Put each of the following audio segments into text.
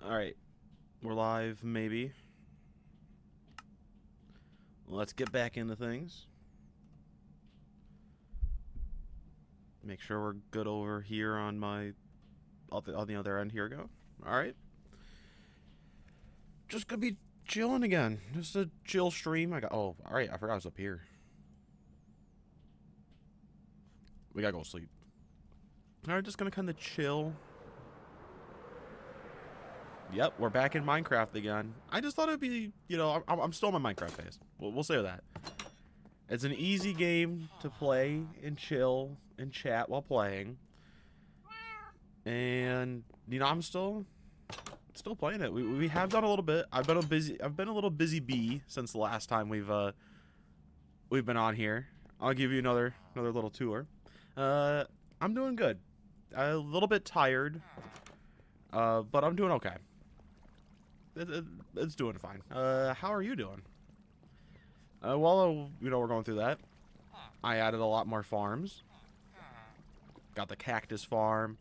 Alright. We're live, maybe. Let's get back into things. Make sure we're good over here on my... on the other end. Here we go. Alright. Just gonna be chilling again. Just a chill stream. Oh, alright. I forgot I was up here. We gotta go to sleep. Alright, just gonna kind of chill. Yep, we're back in Minecraft again. I just thought it'd be, you know, I'm still in my Minecraft phase. We'll say that. It's an easy game to play and chill and chat while playing. And, you know, I'm still playing it. We have done a little bit. I've been a little busy bee since the last time we've been on here. I'll give you another little tour. I'm doing good. A little bit tired. But I'm doing okay. It's doing fine. How are you doing? Well, you know, we're going through that. I added a lot more farms. Got the cactus farm.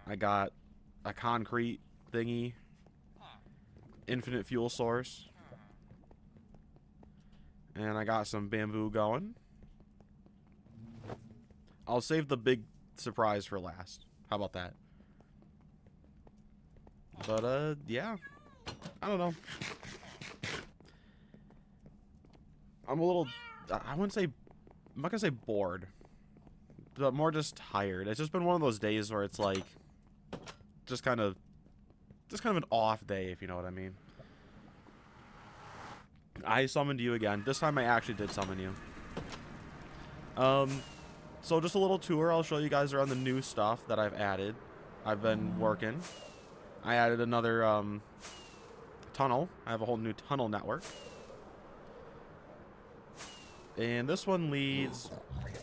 I got a concrete thingy. Infinite fuel source. And I got some bamboo going. I'll save the big surprise for last. How about that? But, yeah. I don't know. I'm a little... I wouldn't say... I'm not gonna say bored. But more just tired. It's just been one of those days where it's like... Just kind of an off day, if you know what I mean. I summoned you again. This time I actually did summon you. So just a little tour. I'll show you guys around the new stuff that I've added. I've been working. I added another tunnel. I have a whole new tunnel network. And this one leads...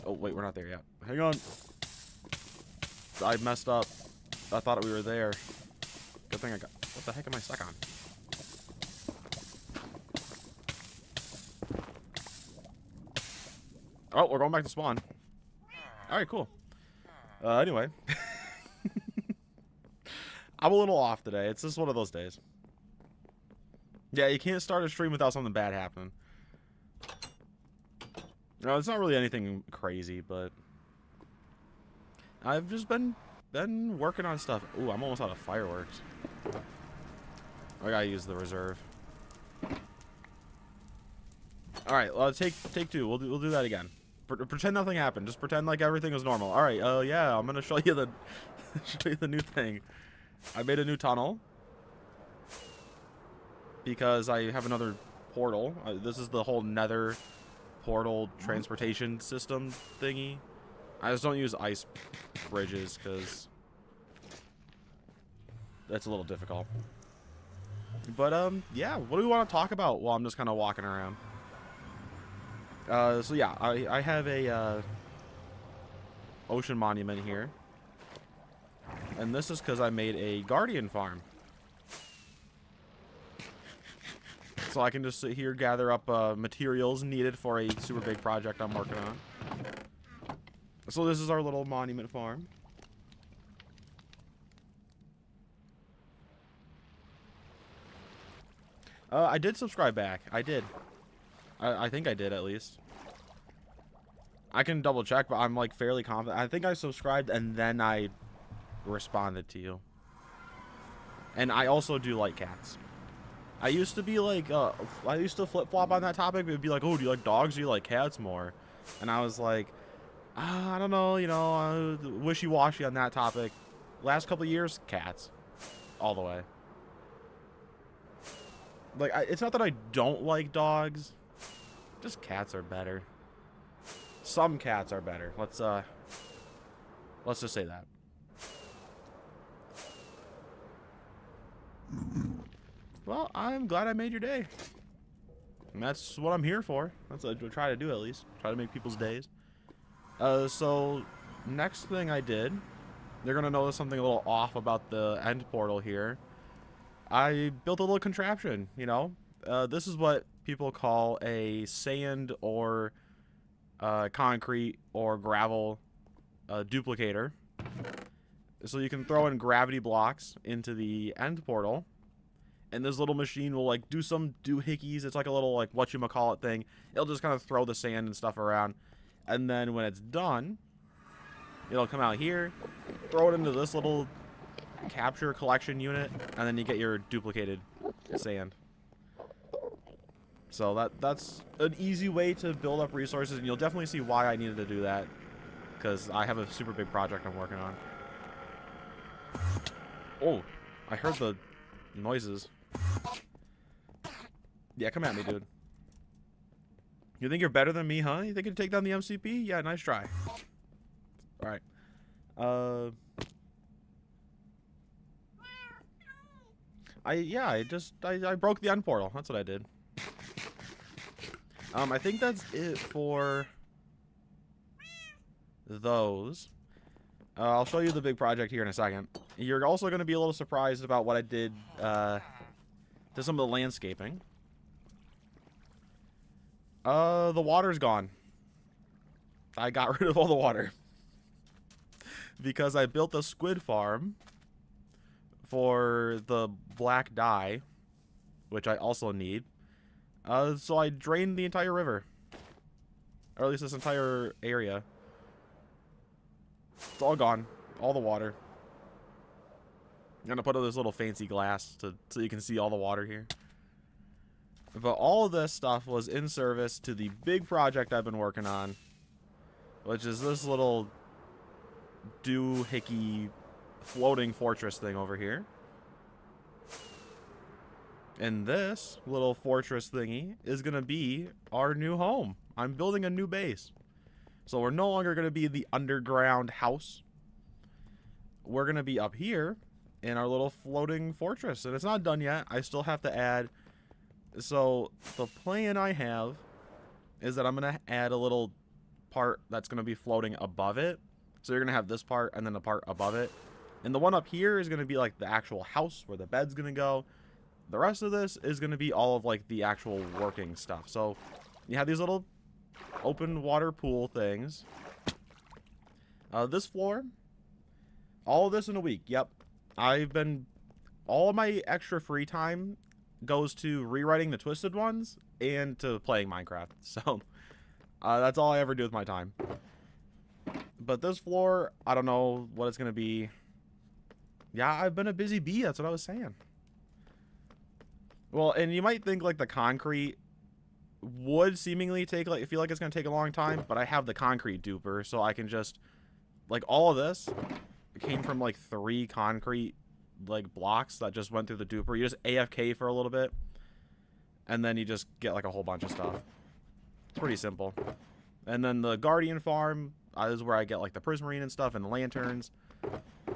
Oh, wait, we're not there yet. Hang on. I messed up. I thought we were there. Good thing I got... What the heck am I stuck on? Oh, we're going back to spawn. Alright, cool. Anyway. I'm a little off today. It's just one of those days. Yeah, you can't start a stream without something bad happening. No, it's not really anything crazy, but... I've just been working on stuff. Ooh, I'm almost out of fireworks. I gotta use the reserve. Alright, well, take two. We'll do that again. Pretend nothing happened. Just pretend like everything was normal. Alright, yeah, I'm gonna show you the... show you the new thing. I made a new tunnel. Because I have another portal. This is the whole nether portal transportation system thingy. I just don't use ice bridges because that's a little difficult. But, yeah, what do we want to talk about while I'm just kind of walking around? So yeah, I have a, ocean monument here. And this is because I made a guardian farm. So I can just sit here, gather up materials needed for a super big project I'm working on. So this is our little monument farm. I did subscribe back. I did. I think I did, at least. I can double check, but I'm like fairly confident. I think I subscribed and then I responded to you. And I also do like cats. I used to be like, I used to flip-flop on that topic. It would be like, oh, do you like dogs or do you like cats more? And I was like, I don't know, you know, wishy-washy on that topic. Last couple of years, cats. All the way. Like, it's not that I don't like dogs. Just cats are better. Some cats are better. Let's just say that. Well, I'm glad I made your day. And that's what I'm here for. That's what I try to do, at least. Try to make people's days. So, next thing I did, you're going to notice something a little off about the end portal here. I built a little contraption, you know. This is what people call a sand or concrete or gravel duplicator. So you can throw in gravity blocks into the end portal. and this little machine will like do some doohickeys. It's like a little like whatchamacallit thing. It'll just kind of throw the sand and stuff around, and then when it's done, it'll come out here, throw it into this little capture collection unit, and then you get your duplicated sand. So that's an easy way to build up resources, and you'll definitely see why I needed to do that, because I have a super big project I'm working on. Oh, I heard the noises. Yeah, come at me, dude. You think you're better than me, huh? You think you can take down the MCP? Yeah, nice try. Alright. I broke the end portal. That's what I did. I think that's it for those. I'll show you the big project here in a second. You're also going to be a little surprised about what I did to some of the landscaping. The water's gone. I got rid of all the water. Because I built a squid farm for the black dye, which I also need. So I drained the entire river. Or at least this entire area. It's all gone. All the water. I'm gonna put up this little fancy glass so you can see all the water here. But all of this stuff was in service to the big project I've been working on, which is this little doohickey floating fortress thing over here. And this little fortress thingy is gonna be our new home. I'm building a new base. So we're no longer gonna be the underground house. We're gonna be up here in our little floating fortress. And it's not done yet. I still have to add. So the plan I have is that I'm gonna add a little part that's gonna be floating above it. So you're gonna have this part and then the part above it. And the one up here is gonna be like the actual house where the bed's gonna go. The rest of this is going to be all of like the actual working stuff. So you have these little open water pool things. This floor, all of this in a week. Yep. All of my extra free time goes to rewriting the Twisted Ones and to playing Minecraft. So that's all I ever do with my time. But this floor, I don't know what it's going to be. Yeah, I've been a busy bee. That's what I was saying. Well, and you might think like the concrete would seemingly take like, feel like it's going to take a long time, but I have the concrete duper, so I can just, like, all of this came from like 3 concrete like blocks that just went through the duper. You just AFK for a little bit, and then you just get like a whole bunch of stuff. It's pretty simple. And then the Guardian farm is where I get like the Prismarine and stuff and the lanterns,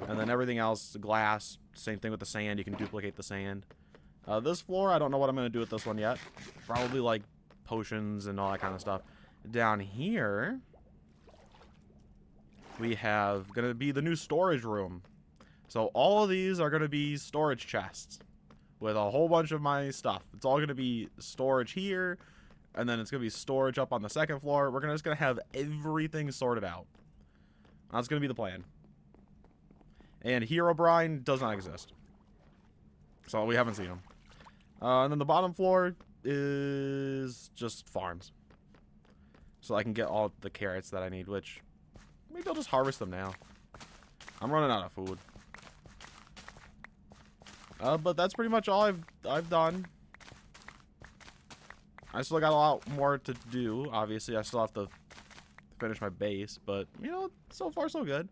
and then everything else, the glass, same thing with the sand. You can duplicate the sand. This floor, I don't know what I'm going to do with this one yet. Probably like potions and all that kind of stuff. Down here, we have going to be the new storage room. So all of these are going to be storage chests with a whole bunch of my stuff. It's all going to be storage here, and then it's going to be storage up on the 2nd floor. We're just going to have everything sorted out. That's going to be the plan. And Herobrine does not exist. So we haven't seen him. And then the bottom floor is just farms. So I can get all the carrots that I need, which maybe I'll just harvest them now. I'm running out of food. But that's pretty much all I've done. I still got a lot more to do. Obviously, I still have to finish my base, but you know, so far so good.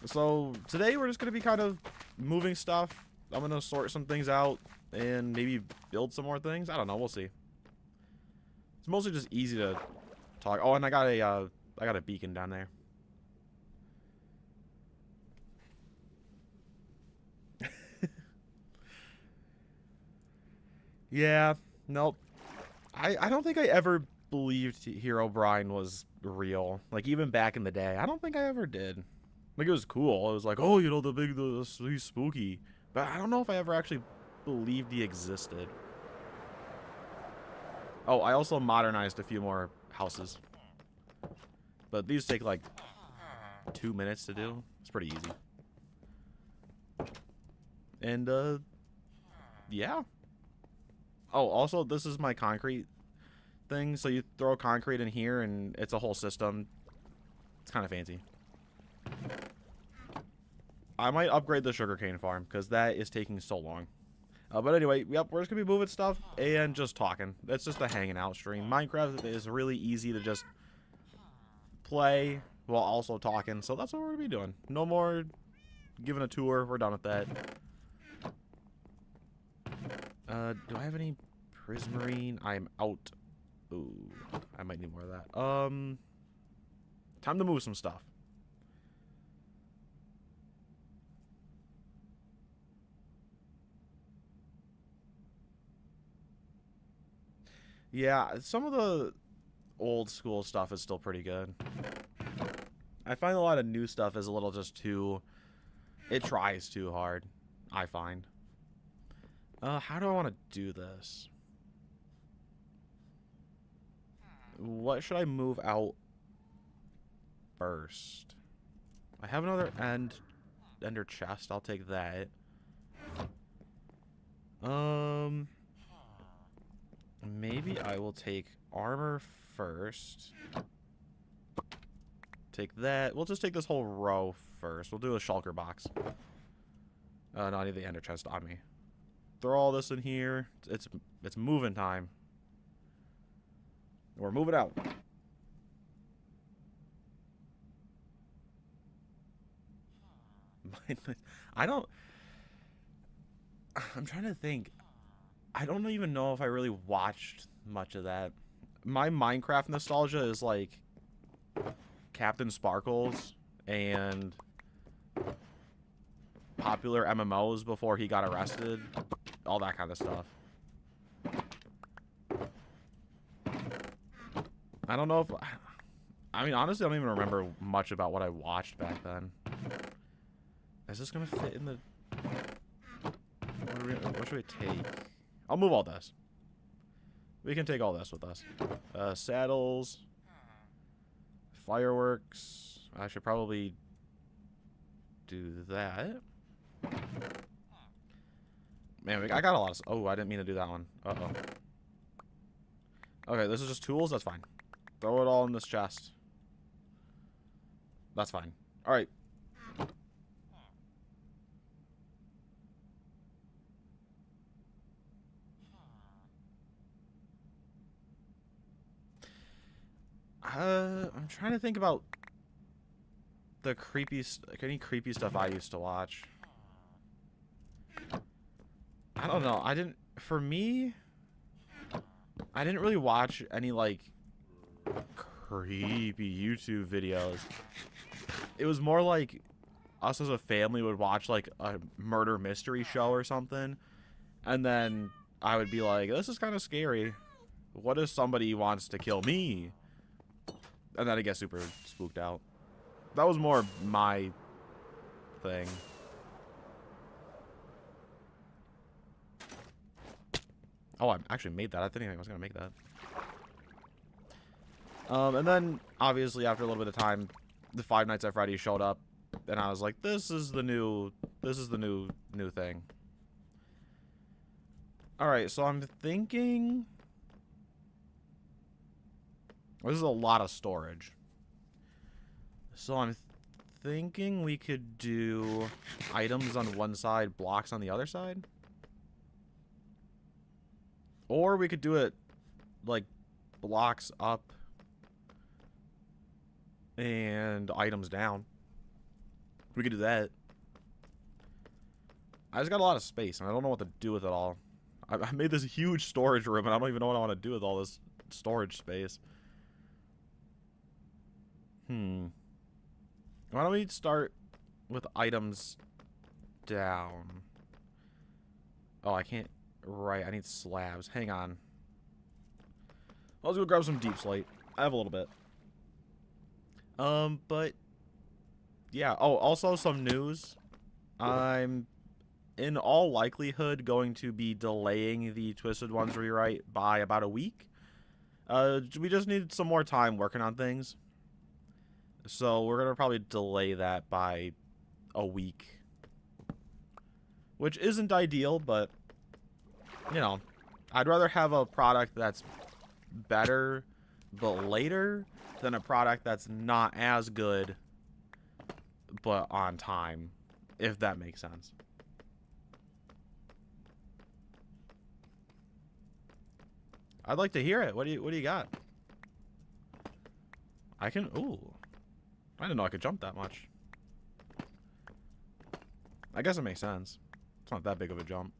So today we're just gonna be kind of moving stuff. I'm gonna sort some things out and maybe build some more things. I don't know. We'll see. It's mostly just easy to talk. Oh, and I got a beacon down there. Yeah. Nope. I don't think I ever believed Herobrine was real. Like even back in the day, I don't think I ever did. Like it was cool. It was like, oh, you know, he's spooky. But I don't know if I ever actually believed he existed. Oh, I also modernized a few more houses. But these take like 2 minutes to do. It's pretty easy. And Yeah. Oh, also, this is my concrete thing. So you throw concrete in here, and it's a whole system. It's kind of fancy. I might upgrade the sugarcane farm, because that is taking so long. But anyway, yep, we're just going to be moving stuff and just talking. It's just a hanging out stream. Minecraft is really easy to just play while also talking, so that's what we're going to be doing. No more giving a tour. We're done with that. Do I have any prismarine? I'm out. Ooh, I might need more of that. Time to move some stuff. Yeah, some of the old school stuff is still pretty good. I find a lot of new stuff is a little just too... It tries too hard, I find. How do I want to do this? What should I move out first? I have another ender chest. I'll take that. Maybe I will take armor first. Take that. We'll just take this whole row first. We'll do a shulker box. No, I need the ender chest on me. Throw all this in here. It's moving time. We're moving out. I'm trying to think. I don't even know if I really watched much of that. My Minecraft nostalgia is like Captain Sparkles and popular MMOs before he got arrested. All that kind of stuff. I don't know if... I mean, honestly, I don't even remember much about what I watched back then. Is this going to fit in the... What should we take? I'll move all this. We can take all this with us. Saddles. Fireworks. I should probably do that. Man, I got a lot of... Oh, I didn't mean to do that one. Uh-oh. Okay, this is just tools? That's fine. Throw it all in this chest. That's fine. Alright. I'm trying to think about the any creepy stuff I used to watch. I don't know. For me, I didn't really watch any, like, creepy YouTube videos. It was more like us as a family would watch, like, a murder mystery show or something. And then I would be like, this is kind of scary. What if somebody wants to kill me? And then I get super spooked out. That was more my thing. Oh, I actually made that. I didn't think I was going to make that. And then, obviously, after a little bit of time, the Five Nights at Freddy's showed up. And I was like, this is the new thing. Alright, so I'm thinking... This is a lot of storage. So I'm thinking we could do items on one side, blocks on the other side. Or we could do it like blocks up and items down. We could do that. I just got a lot of space and I don't know what to do with it all. I made this huge storage room and I don't even know what I want to do with all this storage space. Why don't we start with items down? Oh, I can't... Right, I need slabs. Hang on. Let's go grab some deep slate. I have a little bit. But... Yeah. Oh, also some news. I'm, in all likelihood, going to be delaying the Twisted Ones rewrite by about a week. We just need some more time working on things. So we're going to probably delay that by a week. Which isn't ideal, but you know, I'd rather have a product that's better but later than a product that's not as good but on time, if that makes sense. I'd like to hear it. What do you got? I can. Ooh, I didn't know I could jump that much. I guess it makes sense. It's not that big of a jump.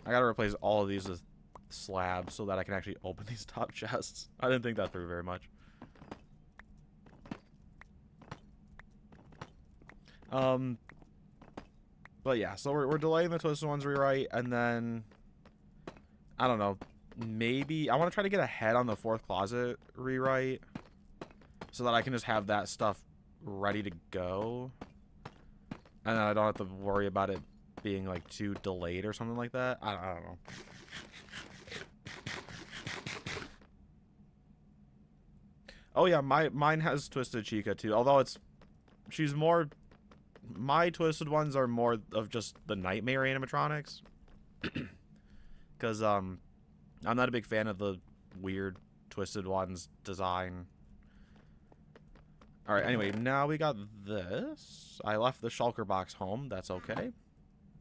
I gotta replace all of these with slabs so that I can actually open these top chests. I didn't think that through very much. But yeah, so we're delaying the Twisted Ones rewrite, and then I don't know, maybe I want to try to get ahead on the Fourth Closet rewrite so that I can just have that stuff ready to go, and then I don't have to worry about it being like too delayed or something like that. I don't know. Oh yeah, mine has Twisted Chica too, although she's more. My Twisted Ones are more of just the Nightmare animatronics. Because, I'm not a big fan of the weird Twisted Ones design. Alright, anyway, now we got this. I left the shulker box home. That's okay.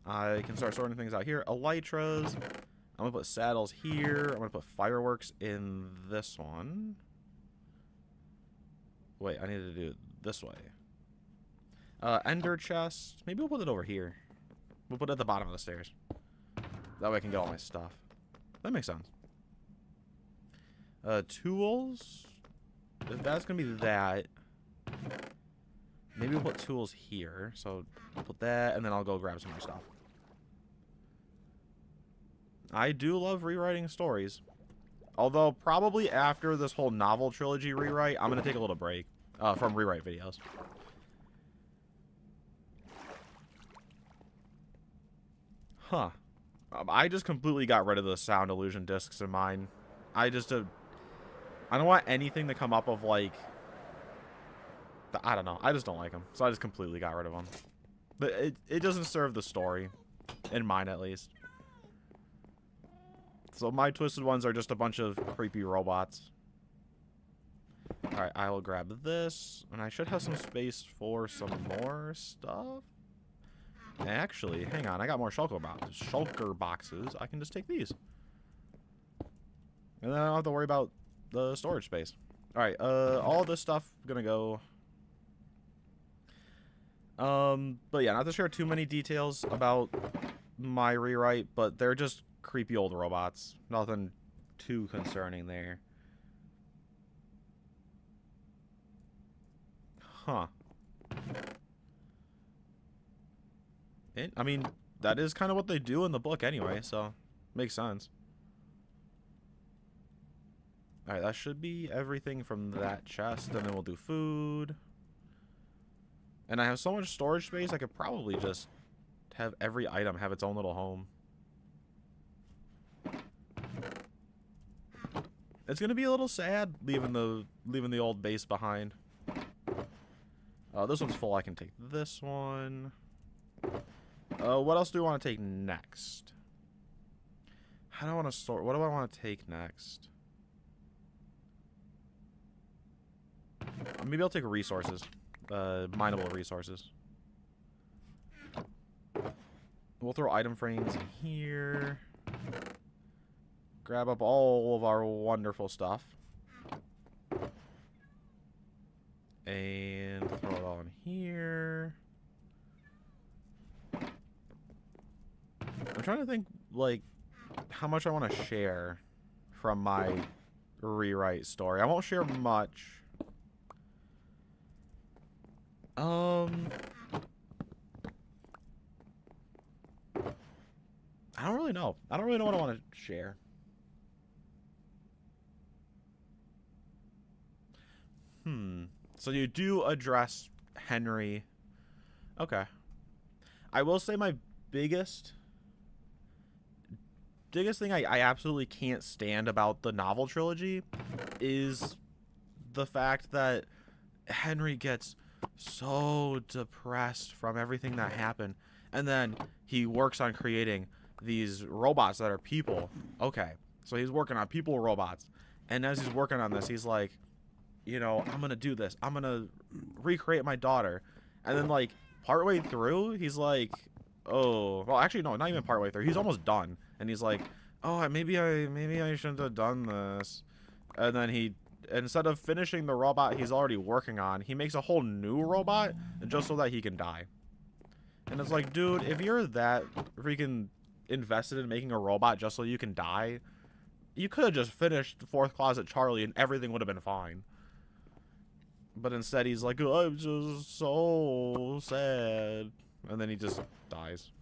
I can start sorting things out here. Elytras. I'm going to put saddles here. I'm going to put fireworks in this one. Wait, I need to do it this way. Ender chest. Maybe we'll put it over here. We'll put it at the bottom of the stairs. That way I can get all my stuff. That makes sense. Tools. If that's going to be that. Maybe we'll put tools here. So I'll put that, and then I'll go grab some more stuff. I do love rewriting stories. Although, probably after this whole novel trilogy rewrite, I'm going to take a little break from rewrite videos. Huh. I just completely got rid of the sound illusion discs in mine. I don't want anything to come up of, like... I don't know. I just don't like them. So I just completely got rid of them. But it doesn't serve the story. In mine, at least. So my Twisted Ones are just a bunch of creepy robots. Alright, I will grab this. And I should have some space for some more stuff. Actually, hang on. I got more shulker boxes. I can just take these. And then I don't have to worry about the storage space. Alright, all this stuff gonna go. But yeah, not to share too many details about my rewrite, but they're just creepy old robots. Nothing too concerning there. Huh. I mean, that is kind of what they do in the book anyway, so makes sense. Alright, that should be everything from that chest, and then we'll do food. And I have so much storage space, I could probably just have every item have its own little home. It's gonna be a little sad leaving the old base behind. This one's full. I can take this one. What else do we want to take next? How do I want to sort? What do I want to take next? Maybe I'll take resources. Mineable resources. We'll throw item frames in here. Grab up all of our wonderful stuff. And throw it all in here. I'm trying to think, like, how much I want to share from my rewrite story. I won't share much. I don't really know. I don't really know what I want to share. So you do address Henry. Okay. I will say my biggest thing I absolutely can't stand about the novel trilogy is the fact that Henry gets so depressed from everything that happened. And then he works on creating these robots that are people. Okay, so he's working on people robots. And as he's working on this, he's like, you know, I'm going to do this. I'm going to recreate my daughter. And then, like, partway through, he's like, oh, well, actually, no, not even partway through. He's almost done. And he's like, oh, maybe I shouldn't have done this. And then he, instead of finishing the robot he's already working on, he makes a whole new robot just so that he can die. And it's like, dude, if you're that freaking invested in making a robot just so you can die, you could have just finished Fourth Closet Charlie and everything would have been fine. But instead he's like, oh, I'm just so sad. And then he just dies.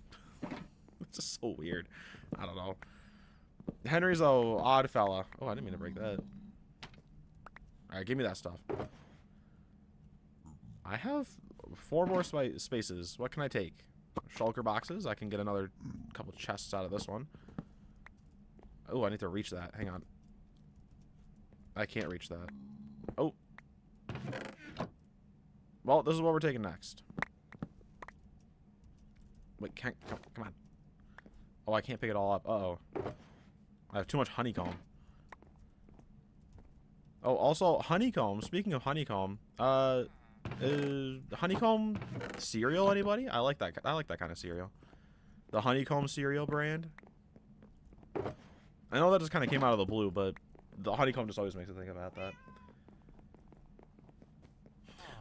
It's just so weird. I don't know. Henry's a odd fella. Oh, I didn't mean to break that. Alright, give me that stuff. I have 4 more spaces. What can I take? Shulker boxes. I can get another couple chests out of this one. Oh, I need to reach that. Hang on. I can't reach that. Oh. Well, this is what we're taking next. Wait, come on. Oh, I can't pick it all up. Uh-oh. I have too much honeycomb. Oh, also, honeycomb. Speaking of honeycomb, honeycomb cereal, anybody? I like that kind of cereal. The honeycomb cereal brand. I know that just kind of came out of the blue, but the honeycomb just always makes me think about that.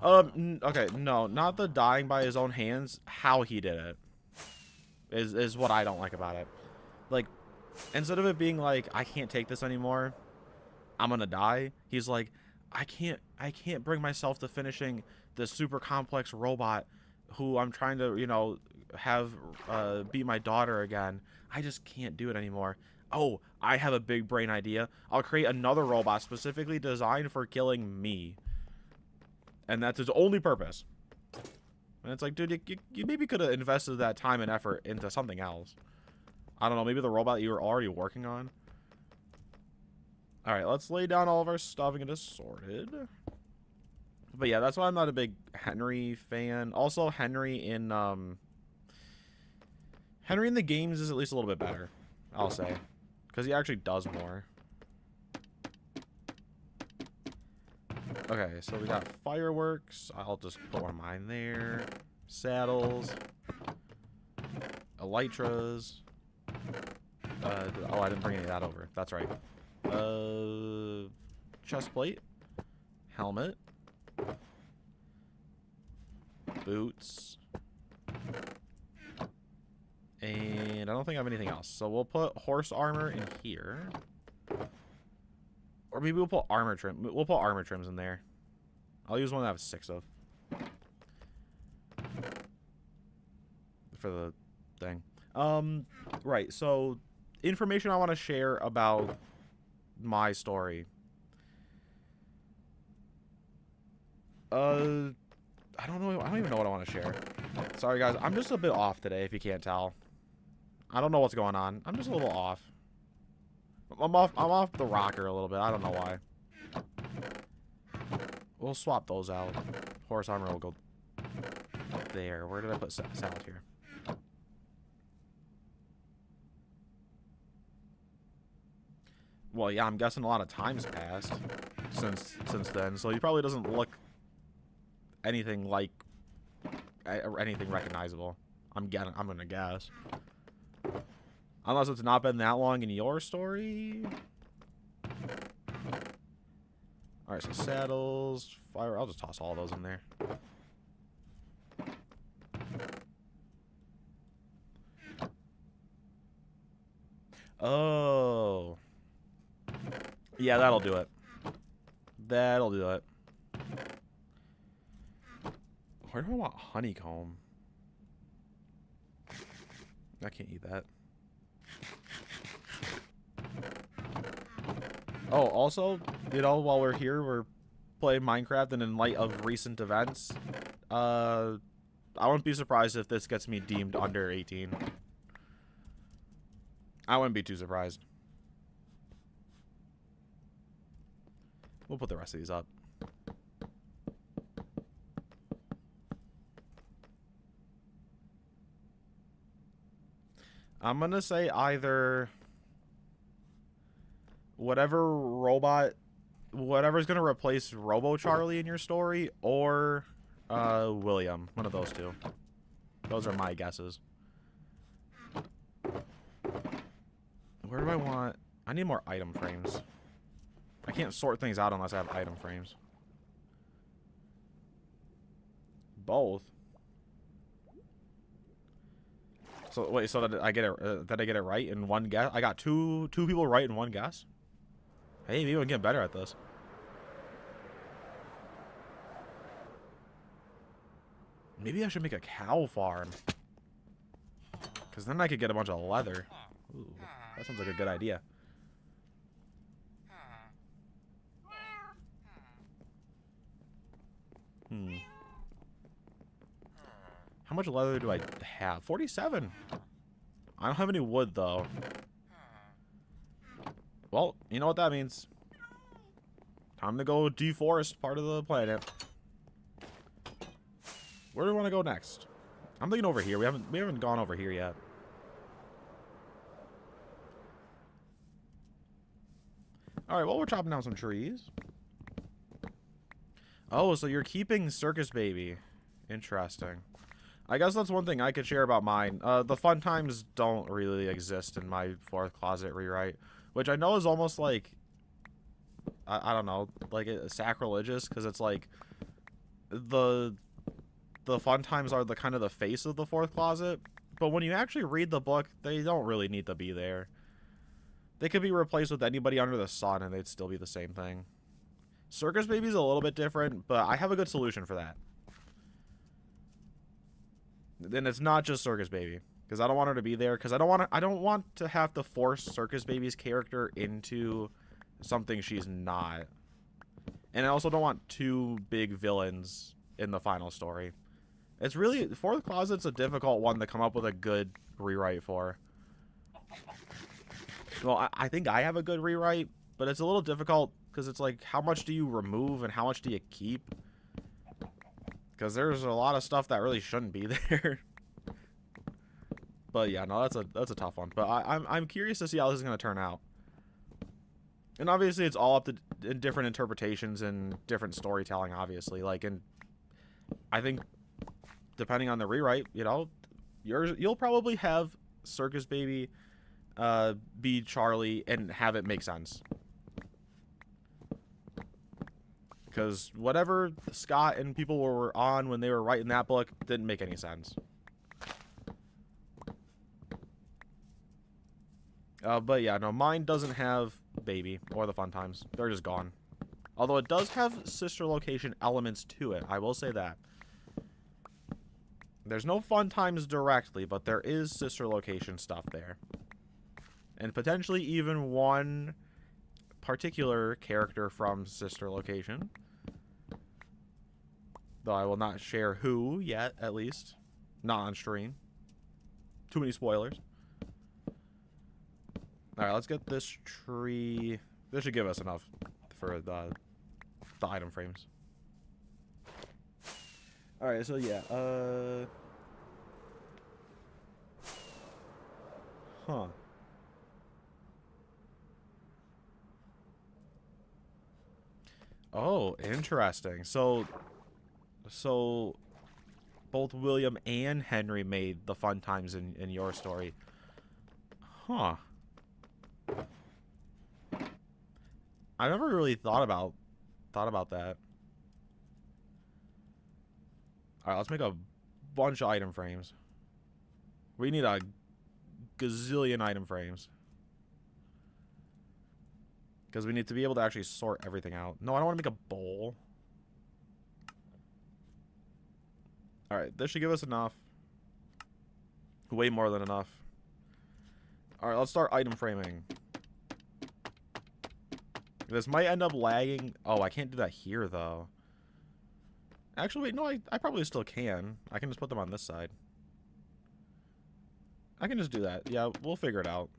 Okay, no, not the dying by his own hands. How he did it is what I don't like about it. Like, instead of it being like, I can't take this anymore, I'm gonna die, he's like, I can't bring myself to finishing this super complex robot who I'm trying to, you know, have be my daughter again. I just can't do it anymore. Oh, I have a big brain idea. I'll create another robot specifically designed for killing me. And that's his only purpose. And it's like, dude, you maybe could have invested that time and effort into something else. I don't know, maybe the robot you were already working on. Alright, let's lay down all of our stuff and get it sorted. But yeah, that's why I'm not a big Henry fan. Also, Henry in the games is at least a little bit better, I'll say. Because he actually does more. Okay, so we got fireworks. I'll just put one of mine there. Saddles. Elytras. Oh, I didn't bring any of that over. That's right. Chest plate. Helmet. Boots. And I don't think I have anything else. So we'll put horse armor in here. Or maybe we'll put armor trim. We'll put armor trims in there. I'll use one that I have 6 of. For the thing. Right, so information I want to share about my story. I don't know. I don't even know what I want to share. Sorry, guys. I'm just a bit off today, if you can't tell. I don't know what's going on. I'm just a little off. I'm off the rocker a little bit. I don't know why. We'll swap those out. Horse armor will go there. Where did I put salad here? Well, yeah, I'm guessing a lot of time's passed since then, so he probably doesn't look anything like anything recognizable. I'm gonna guess. Unless it's not been that long in your story. Alright, so saddles, fire. I'll just toss all those in there. Oh. Yeah, that'll do it. That'll do it. Where do I want honeycomb? I can't eat that. Oh, also, you know, while we're here, we're playing Minecraft, and in light of recent events, I wouldn't be surprised if this gets me deemed under 18. I wouldn't be too surprised. We'll put the rest of these up. I'm gonna say either whatever's gonna replace Robo Charlie in your story, or William. One of those two. Those are my guesses. Where do I want? I need more item frames. I can't sort things out unless I have item frames. Both. So wait, so did I get it right in one guess? I got two people right in one guess. Hey, maybe we can get better at this. Maybe I should make a cow farm. Because then I could get a bunch of leather. Ooh, that sounds like a good idea. How much leather do I have? 47. I don't have any wood, though. Well, you know what that means. Time to go deforest part of the planet. Where do we want to go next? I'm thinking over here. We haven't gone over here yet. Alright, well, we're chopping down some trees. Oh, so you're keeping Circus Baby. Interesting. I guess that's one thing I could share about mine. The fun times don't really exist in my fourth closet rewrite, which I know is almost like, I don't know, like sacrilegious, because it's like the fun times are the kind of the face of the fourth closet, but when you actually read the book, they don't really need to be there. They could be replaced with anybody under the sun, and they'd still be the same thing. Circus Baby's a little bit different, but I have a good solution for that. Then it's not just Circus Baby, because I don't want her to be there, because I don't want to have to force Circus Baby's character into something she's not. And I also don't want two big villains in the final story. It's really, Fourth Closet's a difficult one to come up with a good rewrite for. Well, I think I have a good rewrite, but it's a little difficult because it's like, how much do you remove and how much do you keep? Because there's a lot of stuff that really shouldn't be there. But yeah, no, that's a tough one. But I'm curious to see how this is going to turn out. And obviously, it's all up to different interpretations and different storytelling. Obviously, like, and I think depending on the rewrite, you know, you'll probably have Circus Baby be Charlie and have it make sense. Because whatever Scott and people were on when they were writing that book didn't make any sense. But yeah, no, mine doesn't have Baby or the fun times. They're just gone. Although it does have sister location elements to it. I will say that. There's no fun times directly, but there is sister location stuff there. And potentially even one particular character from sister location. Though I will not share who yet, at least. Not on stream. Too many spoilers. Alright, let's get this tree. This should give us enough for the item frames. Alright, so yeah, huh. Oh, interesting. So both William and Henry made the fun times in your story. Huh. I never really thought about that. Alright, let's make a bunch of item frames. We need a gazillion item frames. Because we need to be able to actually sort everything out. No, I don't want to make a bowl. Alright, this should give us enough. Way more than enough. Alright, let's start item framing. This might end up lagging. Oh, I can't do that here, though. Actually, wait, no, I probably still can. I can just put them on this side. I can just do that. Yeah, we'll figure it out.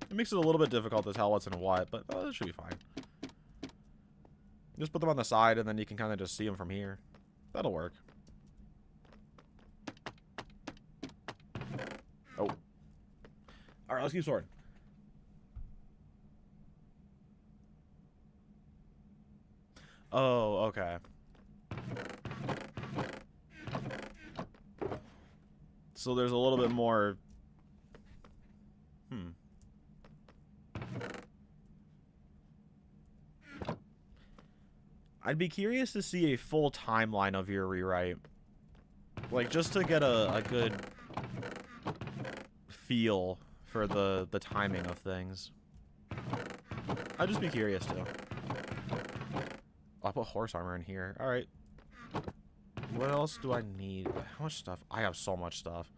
It makes it a little bit difficult to tell what's in what, but it should be fine. Just put them on the side, and then you can kind of just see them from here. That'll work. All right, let's keep sorting. Oh, okay. So there's a little bit more. I'd be curious to see a full timeline of your rewrite. Like, just to get a good feel for the timing of things. I'd just be curious, too. I'll put horse armor in here. Alright. What else do I need? How much stuff? I have so much stuff.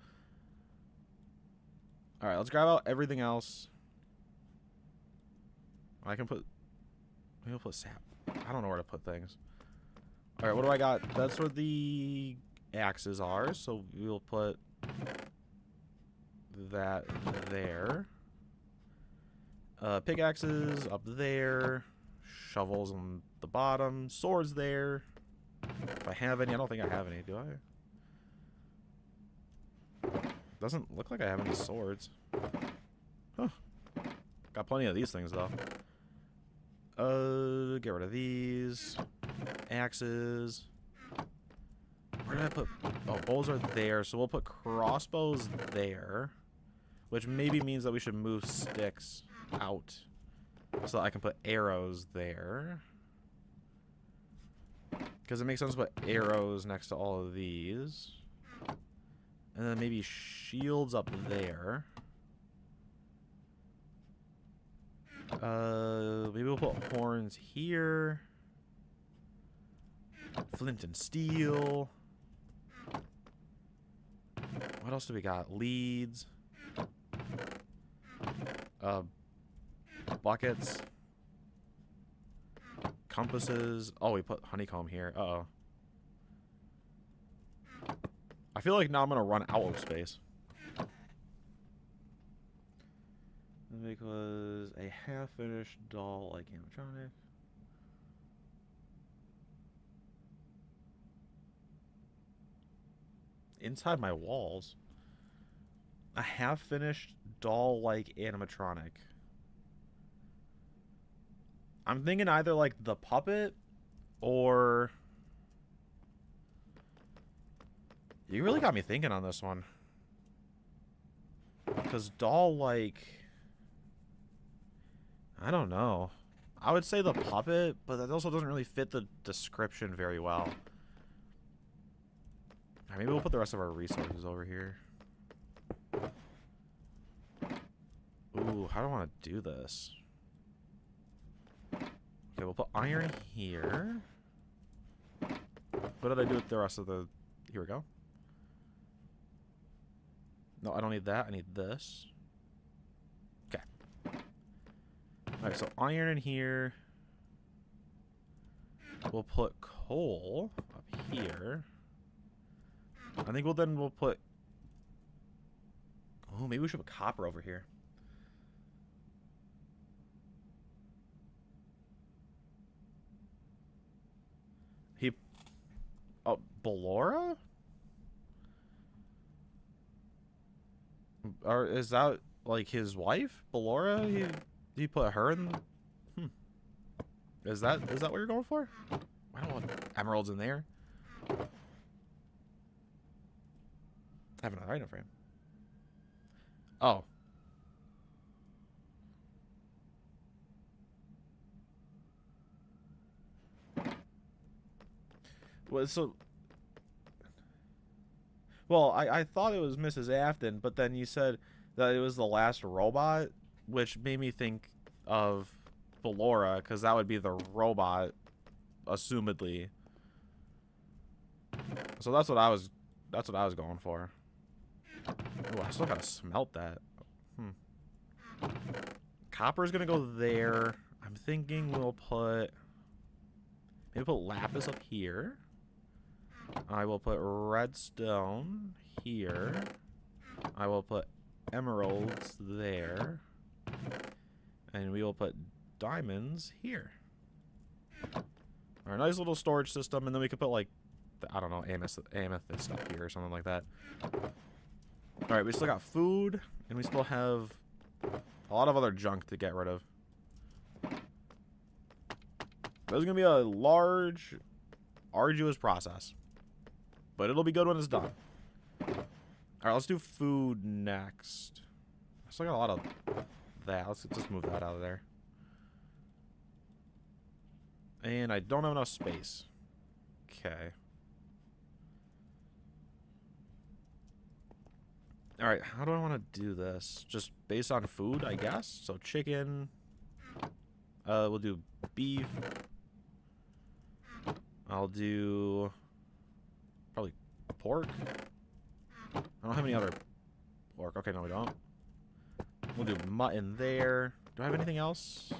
Alright, let's grab out everything else. I can put... Maybe I'll put sap. I don't know where to put things. Alright, what do I got? That's where the axes are, so we'll put that there. Pickaxes up there. Shovels on the bottom. Swords there. If I have any, I don't think I have any, do I? Doesn't look like I have any swords. Huh. Got plenty of these things, though. Get rid of these. Axes. Where did I put... Oh, bows are there, so we'll put crossbows there. Which maybe means that we should move sticks out. So that I can put arrows there. Because it makes sense to put arrows next to all of these. And then maybe shields up there. Maybe we'll put horns here. Flint and steel. What else do we got? Leads. Buckets. Compasses. Oh, we put honeycomb here. Uh-oh. I feel like now I'm going to run out of space. Because a half-finished doll like animatronic. Inside my walls. A half-finished doll like animatronic. I'm thinking either like the puppet or... You really got me thinking on this one. Because doll like... I don't know. I would say the puppet, but that also doesn't really fit the description very well. Right, maybe we'll put the rest of our resources over here. Ooh, how do I want to do this? Okay, we'll put iron here. What did I do with the rest of the... Here we go. No, I don't need that. I need this. Okay. Alright, so iron in here. We'll put coal up here. I think we'll put... Oh, maybe we should put copper over here. Oh, Ballora? Or is that like his wife? Ballora? He put her in? Is that what you're going for? I don't want emeralds in there. I have another item frame. Oh. Well, I thought it was Mrs. Afton, but then you said that it was the last robot, which made me think of Ballora, because that would be the robot, assumedly. So that's what I was going for. Oh, I still gotta smelt that. Copper's gonna go there. I'm thinking we'll put... Maybe put lapis up here. I will put redstone here. I will put emeralds there. And we will put diamonds here. Our nice little storage system, and then we could put like, I don't know, amethyst up here or something like that. Alright, we still got food, and we still have A lot of other junk to get rid of. This is going to be a large, arduous process. But it'll be good when it's done. Alright, let's do food next. I still got a lot of that. Let's just move that out of there. And I don't have enough space. Okay. Alright, how do I want to do this? Just based on food, I guess? So chicken. We'll do beef. I'll do probably pork. I don't have any other pork. Okay, no, we don't. We'll do mutton there. Do I have anything else?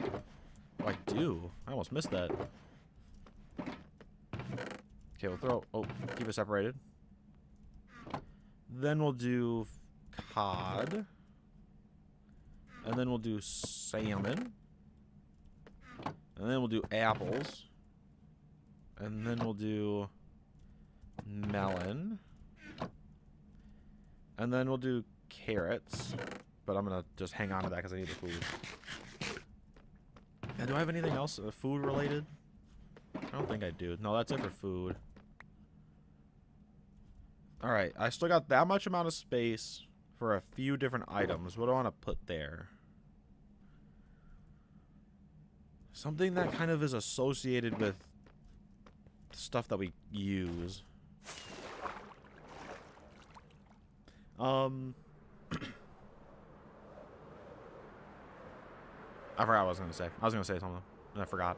Oh, I do. I almost missed that. Okay, we'll throw... Oh, keep it separated. Then we'll do cod. And then we'll do salmon. And then we'll do apples. And then we'll do melon. And then we'll do carrots. But I'm going to just hang on to that because I need the food. And do I have anything else food related? I don't think I do. No, that's it for food. Alright, I still got that much amount of space for a few different items. What do I want to put there? Something that kind of is associated with stuff that we use. I forgot what I was going to say. I was going to say something, and I forgot.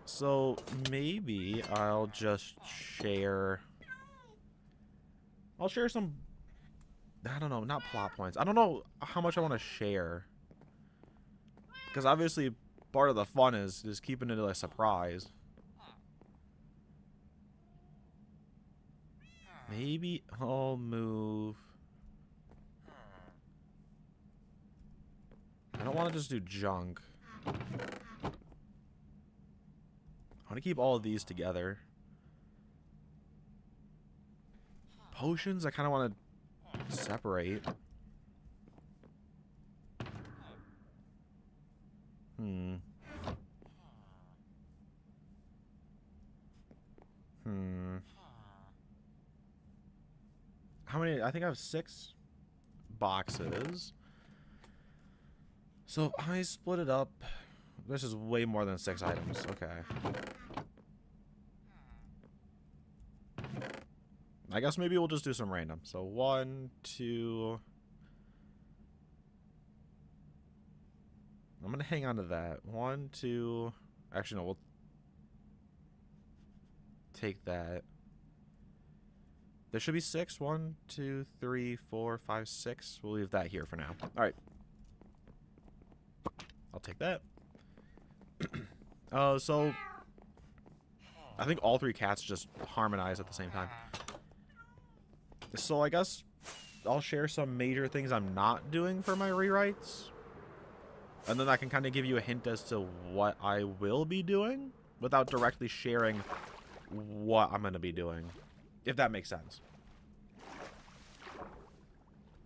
So, maybe I'll just share... I'll share some... I don't know, not plot points. I don't know how much I want to share. Because obviously, part of the fun is keeping it a surprise. Maybe I'll move... I don't want to just do junk. I want to keep all of these together. Potions, I kind of want to separate. How many? I think I have 6 boxes. So if I split it up, this is way more than 6 items. Okay. I guess maybe we'll just do some random. So 1, 2. I'm gonna hang on to that. 1, 2. Actually, no. We'll take that. There should be 6. 1, 2, 3, 4, 5, 6. We'll leave that here for now. All right. I'll take that. So I think all 3 cats just harmonize at the same time. So I guess I'll share some major things I'm not doing for my rewrites. And then I can kind of give you a hint as to what I will be doing without directly sharing what I'm going to be doing. If that makes sense.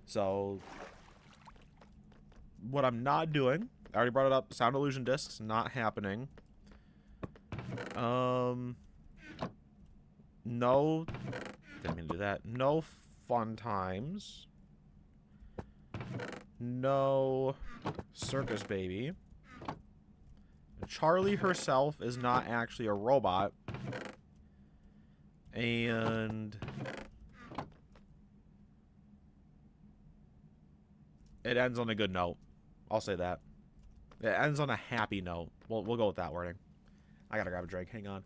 So what I'm not doing, I already brought it up, sound illusion discs, not happening. No, didn't mean to do that. No fun times. No circus baby. Charlie herself is not actually a robot. And it ends on a good note. I'll say that. It ends on a happy note. We'll go with that wording. I gotta grab a drink. Hang on.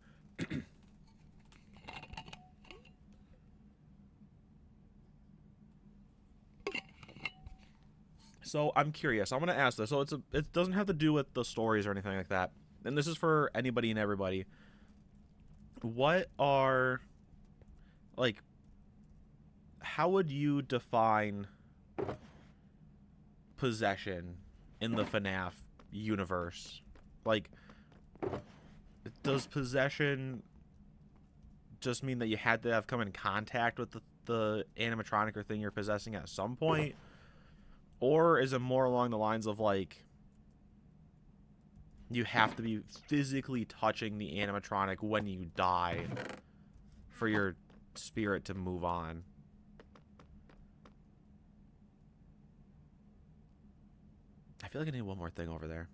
So I'm curious. I'm gonna ask this. So it doesn't have to do with the stories or anything like that. And this is for anybody and everybody. What are, like, how would you define possession in the FNAF universe? Like, does possession just mean that you had to have come in contact with the animatronic or thing you're possessing at some point? Or is it more along the lines of, like, you have to be physically touching the animatronic when you die for your spirit to move on? I feel like I need one more thing over there.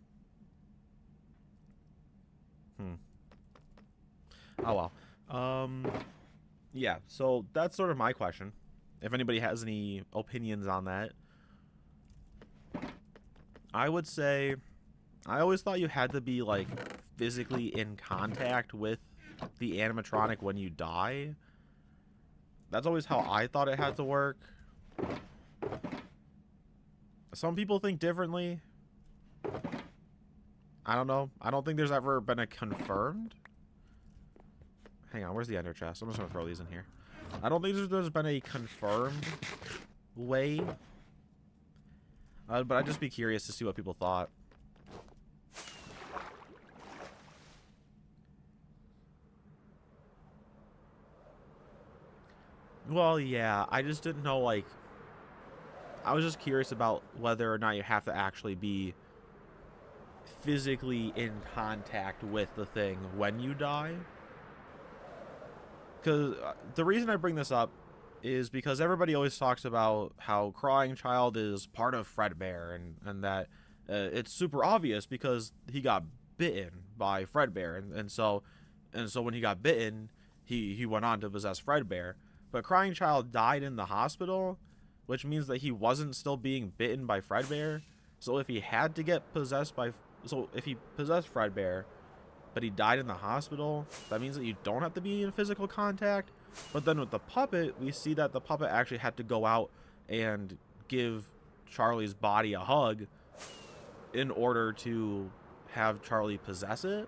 Oh well. Yeah, so that's sort of my question. If anybody has any opinions on that. I would say, I always thought you had to be, like, physically in contact with the animatronic when you die. That's always how I thought it had to work. Some people think differently. I don't know. I don't think there's ever been a confirmed. Hang on, where's the ender chest? I'm just gonna throw these in here. I don't think there's been a confirmed way. But I'd just be curious to see what people thought. Well, yeah, I just didn't know, like... I was just curious about whether or not you have to actually be physically in contact with the thing when you die. Because the reason I bring this up is because everybody always talks about how Crying Child is part of Fredbear, and that it's super obvious because he got bitten by Fredbear, and so when he got bitten, he went on to possess Fredbear. But Crying Child died in the hospital, which means that he wasn't still being bitten by Fredbear. So if he had to get possessed by, so if he possessed Fredbear, but he died in the hospital, that means that you don't have to be in physical contact. But then with the puppet, we see that the puppet actually had to go out and give Charlie's body a hug in order to have Charlie possess it.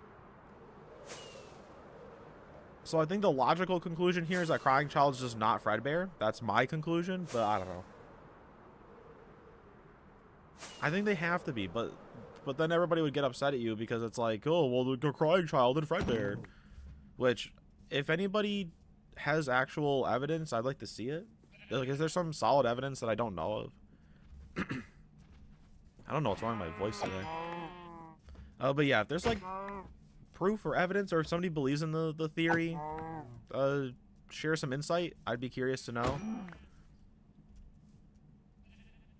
So I think the logical conclusion here is that Crying Child is just not Fredbear. That's my conclusion, but I don't know. I think they have to be, but then everybody would get upset at you because it's like, oh, well, the Crying Child and Fredbear. Which, if anybody has actual evidence, I'd like to see it. Like, is there some solid evidence that I don't know of? I don't know what's wrong with my voice today. But yeah, if there's, like, proof or evidence, or if somebody believes in the theory, share some insight. I'd be curious to know.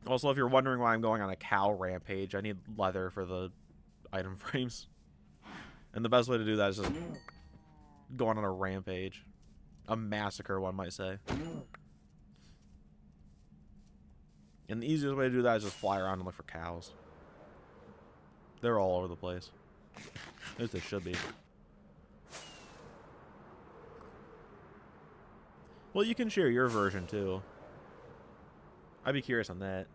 Also, if you're wondering why I'm going on a cow rampage, I need leather for the item frames. And the best way to do that is just going on a rampage. A massacre, one might say. And the easiest way to do that is just fly around and look for cows. They're all over the place. At least they should be. Well, you can share your version, too. I'd be curious on that.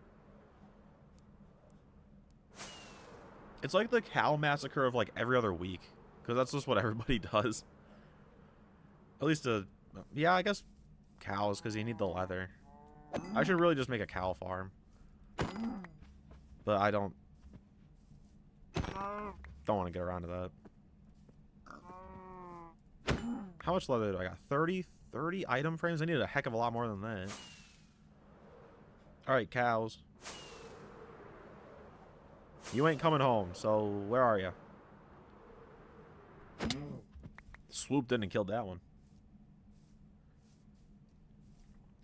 It's like the cow massacre of, like, every other week. Because that's just what everybody does. At least, yeah, I guess cows, because you need the leather. I should really just make a cow farm. But I don't want to get around to that. How much leather do I got? 30 item frames? I need a heck of a lot more than that. Alright, cows. You ain't coming home, so where are you? Swooped in and killed that one.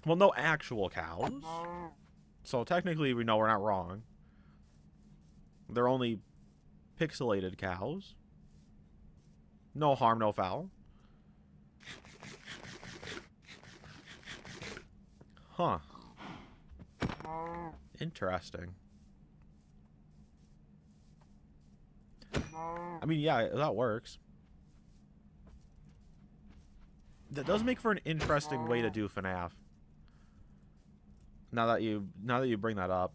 Well, no actual cows. So technically we know we're not wrong. They're only pixelated cows. No harm, no foul. Huh. Interesting. I mean, yeah, that works. That does make for an interesting way to do FNAF. Now that you bring that up.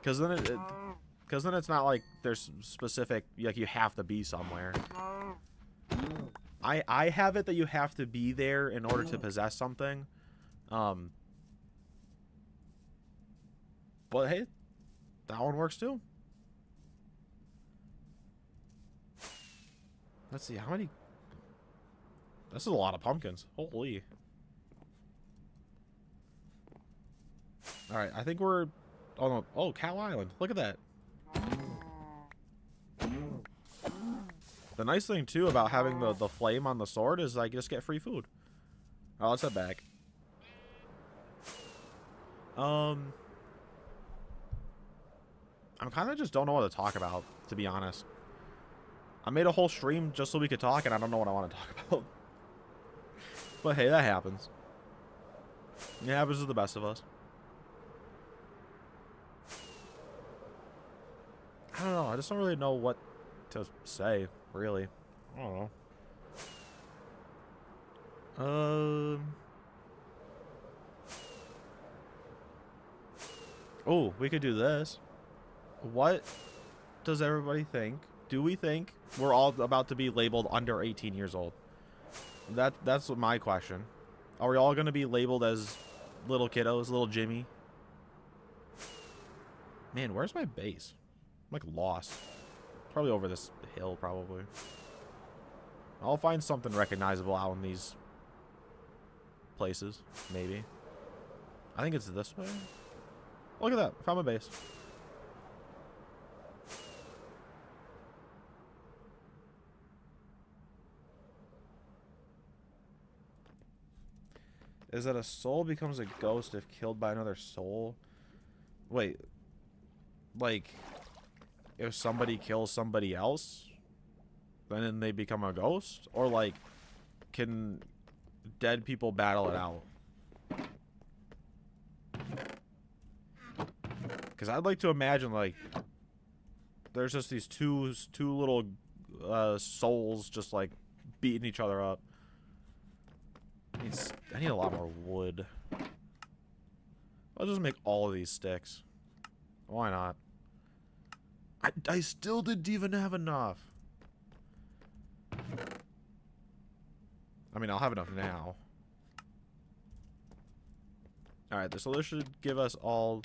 Because then it's not like there's specific, like, you have to be somewhere. I have it that you have to be there in order to possess something. But hey, that one works too. Let's see, how many... This is a lot of pumpkins. Holy. Alright, I think we're... Oh, no. Oh, Cow Island. Look at that. The nice thing, too, about having the flame on the sword is I just get free food. Oh, let's head back. I kind of just don't know what to talk about, to be honest. I made a whole stream just so we could talk, and I don't know what I want to talk about. But hey, that happens. It happens to the best of us. I don't know. I just don't really know what to say, really. I don't know. Oh, we could do this. What does everybody think? Do we think we're all about to be labeled under 18 years old? That's my question. Are we all going to be labeled as little kiddos, little Jimmy? Man, where's my base? I'm like lost. Probably over this hill, probably. I'll find something recognizable out in these places, maybe. I think it's this way. Look at that. Found my base. Is that a soul becomes a ghost if killed by another soul? Wait. Like, if somebody kills somebody else, then they become a ghost? Or, like, can dead people battle it out? Because I'd like to imagine, like, there's just these two little souls just, like, beating each other up. I need a lot more wood. I'll just make all of these sticks. Why not? I still didn't even have enough. I mean, I'll have enough now. Alright, so this should give us all...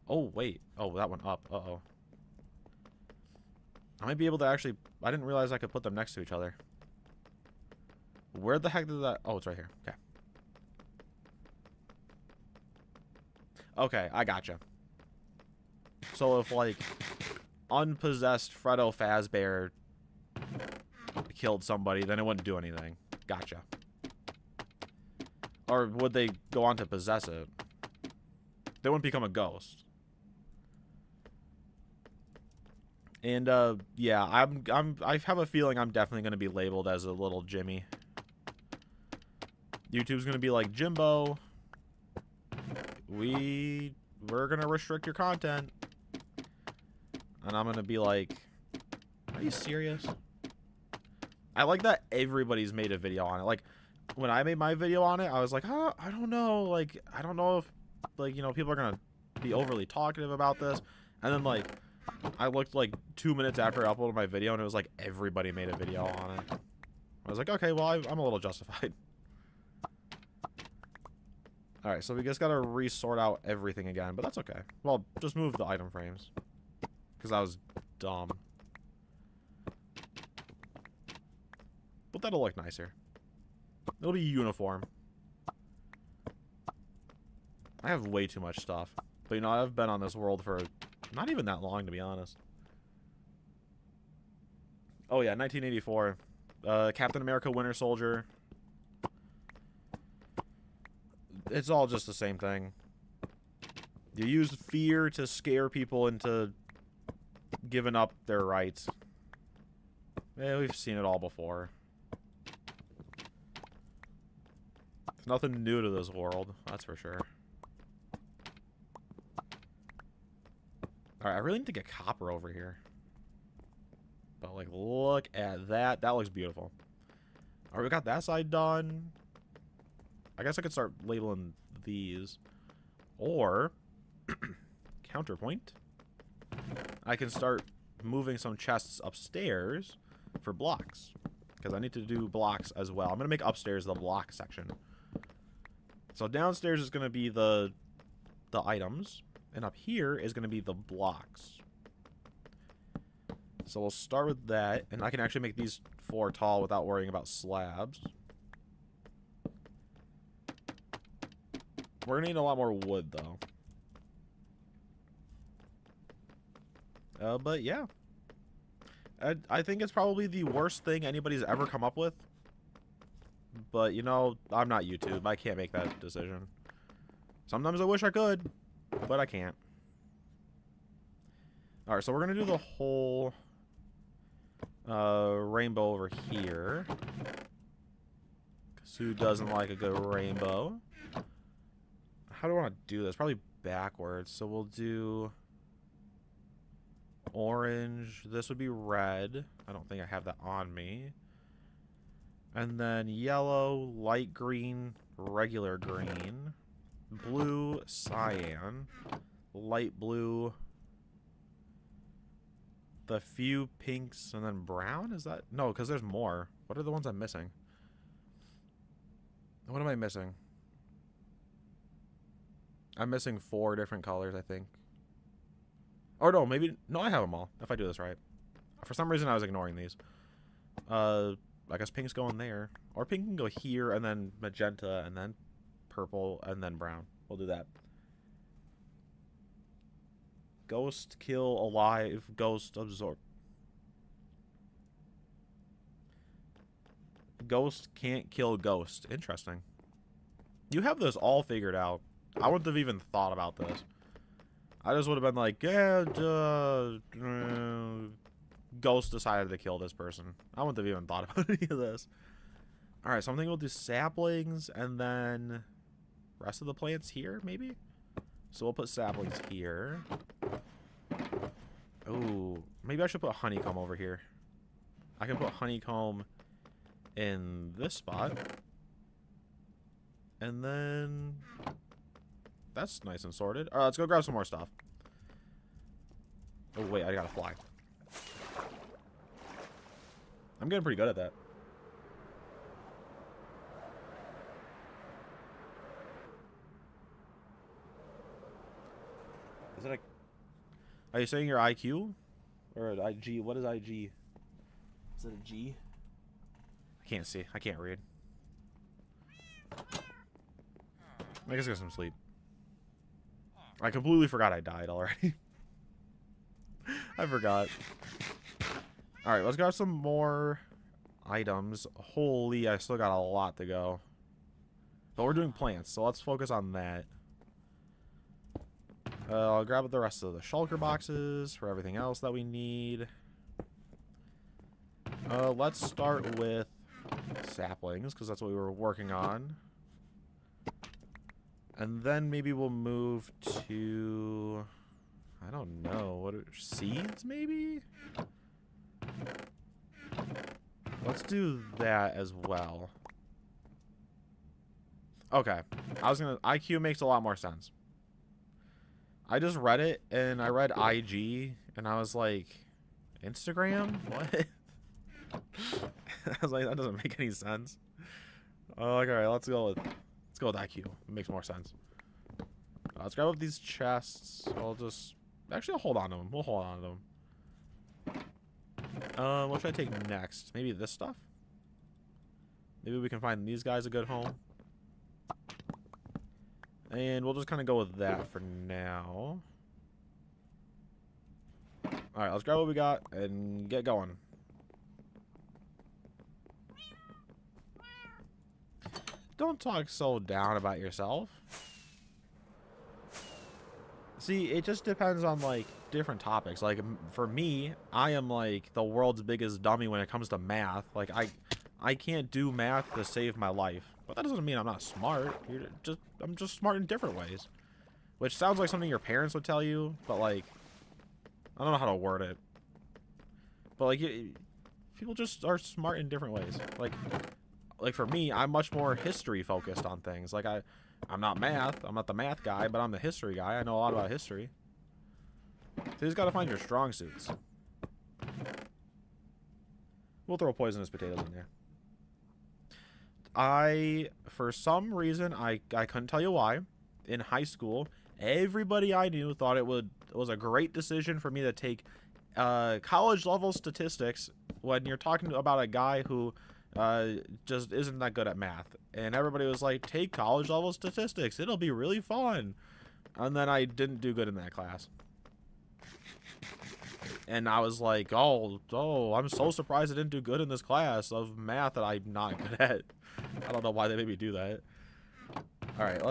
Oh, wait. Oh, that went up. Uh-oh. I might be able to actually... I didn't realize I could put them next to each other. Where the heck did that... Oh, it's right here. Okay. Okay, I gotcha. So if, like, unpossessed Fredo Fazbear killed somebody, then it wouldn't do anything. Gotcha. Or would they go on to possess it? They wouldn't become a ghost. And, yeah, I have a feeling I'm definitely going to be labeled as a little Jimmy. YouTube's going to be like, Jimbo, we're going to restrict your content. And I'm going to be like, are you serious? I like that everybody's made a video on it. Like, when I made my video on it, I was like, huh, I don't know. Like, I don't know if, like, you know, people are going to be overly talkative about this. And then, like, I looked, like, 2 minutes after I uploaded my video, and it was like, everybody made a video on it. I was like, okay, well, I'm a little justified. Alright, so we just gotta resort out everything again, but that's okay. Well, just move the item frames. Because that was dumb. But that'll look nicer. It'll be uniform. I have way too much stuff. But, you know, I've been on this world for not even that long, to be honest. Oh, yeah, 1984. Captain America Winter Soldier. It's all just the same thing. You use fear to scare people into giving up their rights. Yeah, we've seen it all before. There's nothing new to this world, that's for sure. Alright, I really need to get copper over here. But, like, look at that. That looks beautiful. Alright, we got that side done. I guess I could start labeling these. Or, counterpoint, I can start moving some chests upstairs for blocks. Because I need to do blocks as well. I'm going to make upstairs the block section. So downstairs is going to be the items. And up here is going to be the blocks. So we'll start with that. And I can actually make these 4 tall without worrying about slabs. We're gonna need a lot more wood, though. But yeah. I think it's probably the worst thing anybody's ever come up with. But, you know, I'm not YouTube. I can't make that decision. Sometimes I wish I could, but I can't. Alright, so we're going to do the whole rainbow over here. 'Cause who doesn't like a good rainbow? How do I want to do this? Probably backwards. So we'll do orange. This would be red. I don't think I have that on me. And then yellow, light green, regular green, blue, cyan, light blue, the few pinks, and then brown? Is that? No, because there's more. What are the ones I'm missing? What am I missing? I'm missing 4 different colors, I think. Or no, maybe... No, I have them all, if I do this right. For some reason, I was ignoring these. I guess pink's going there. Or pink can go here, and then magenta, and then purple, and then brown. We'll do that. Ghost, kill, alive, ghost, absorb. Ghost can't kill ghost. Interesting. You have this all figured out. I wouldn't have even thought about this. I just would have been like, yeah, Ghost decided to kill this person. I wouldn't have even thought about any of this. Alright, so I'm thinking we'll do saplings and then rest of the plants here, maybe? So we'll put saplings here. Ooh, maybe I should put honeycomb over here. I can put honeycomb in this spot. And then... That's nice and sorted. Alright, let's go grab some more stuff. Oh, wait, I gotta fly. I'm getting pretty good at that. Is it a... Are you saying your IQ? Or an IG? What is IG? Is it a G? I can't see. I can't read. I guess I got some sleep. I completely forgot I died already. I forgot. Alright, let's grab some more items. Holy, I still got a lot to go. But we're doing plants, so let's focus on that. I'll grab the rest of the shulker boxes for everything else that we need. Let's start with saplings, because that's what we were working on. And then maybe we'll move to... I don't know. What are seeds, maybe? Let's do that as well. Okay. I was gonna... IQ makes a lot more sense. I just read it, and I read IG, and I was like... Instagram? What? I was like, that doesn't make any sense. Like, alright, let's go with IQ. It makes more sense. Let's grab up these chests. I'll just... Actually, I'll hold on to them. We'll hold on to them. What should I take next? Maybe this stuff? Maybe we can find these guys a good home. And we'll just kind of go with that for now. Alright, let's grab what we got and get going. Don't talk so down about yourself. See, it just depends on, like, different topics. Like, for me, I am, like, the world's biggest dummy when it comes to math. Like, I can't do math to save my life. But that doesn't mean I'm not smart. I'm just smart in different ways. Which sounds like something your parents would tell you, but, like, I don't know how to word it. But, like, people just are smart in different ways. Like for me, I'm much more history focused on things. Like I'm not math. I'm not the math guy, but I'm the history guy. I know a lot about history. So you just gotta find your strong suits. We'll throw poisonous potatoes in there. For some reason, I couldn't tell you why. In high school, everybody I knew thought it was a great decision for me to take college level statistics when you're talking about a guy who just isn't that good at math. And everybody was like, take college level statistics. It'll be really fun. And then I didn't do good in that class. And I was like, oh, I'm so surprised I didn't do good in this class of math that I'm not good at. I don't know why they made me do that. All right,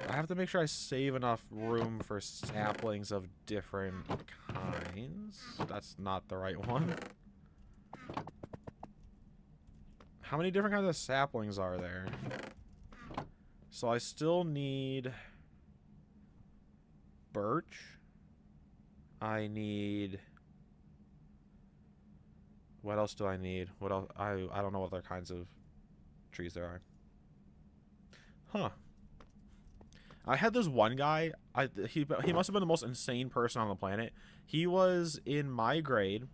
I have to make sure I save enough room for saplings of different kinds. That's not the right one. How many different kinds of saplings are there? So I still need birch. I need... What else do I need? What else? I don't know what other kinds of trees there are. Huh. I had this one guy. He must have been the most insane person on the planet. He was in my grade,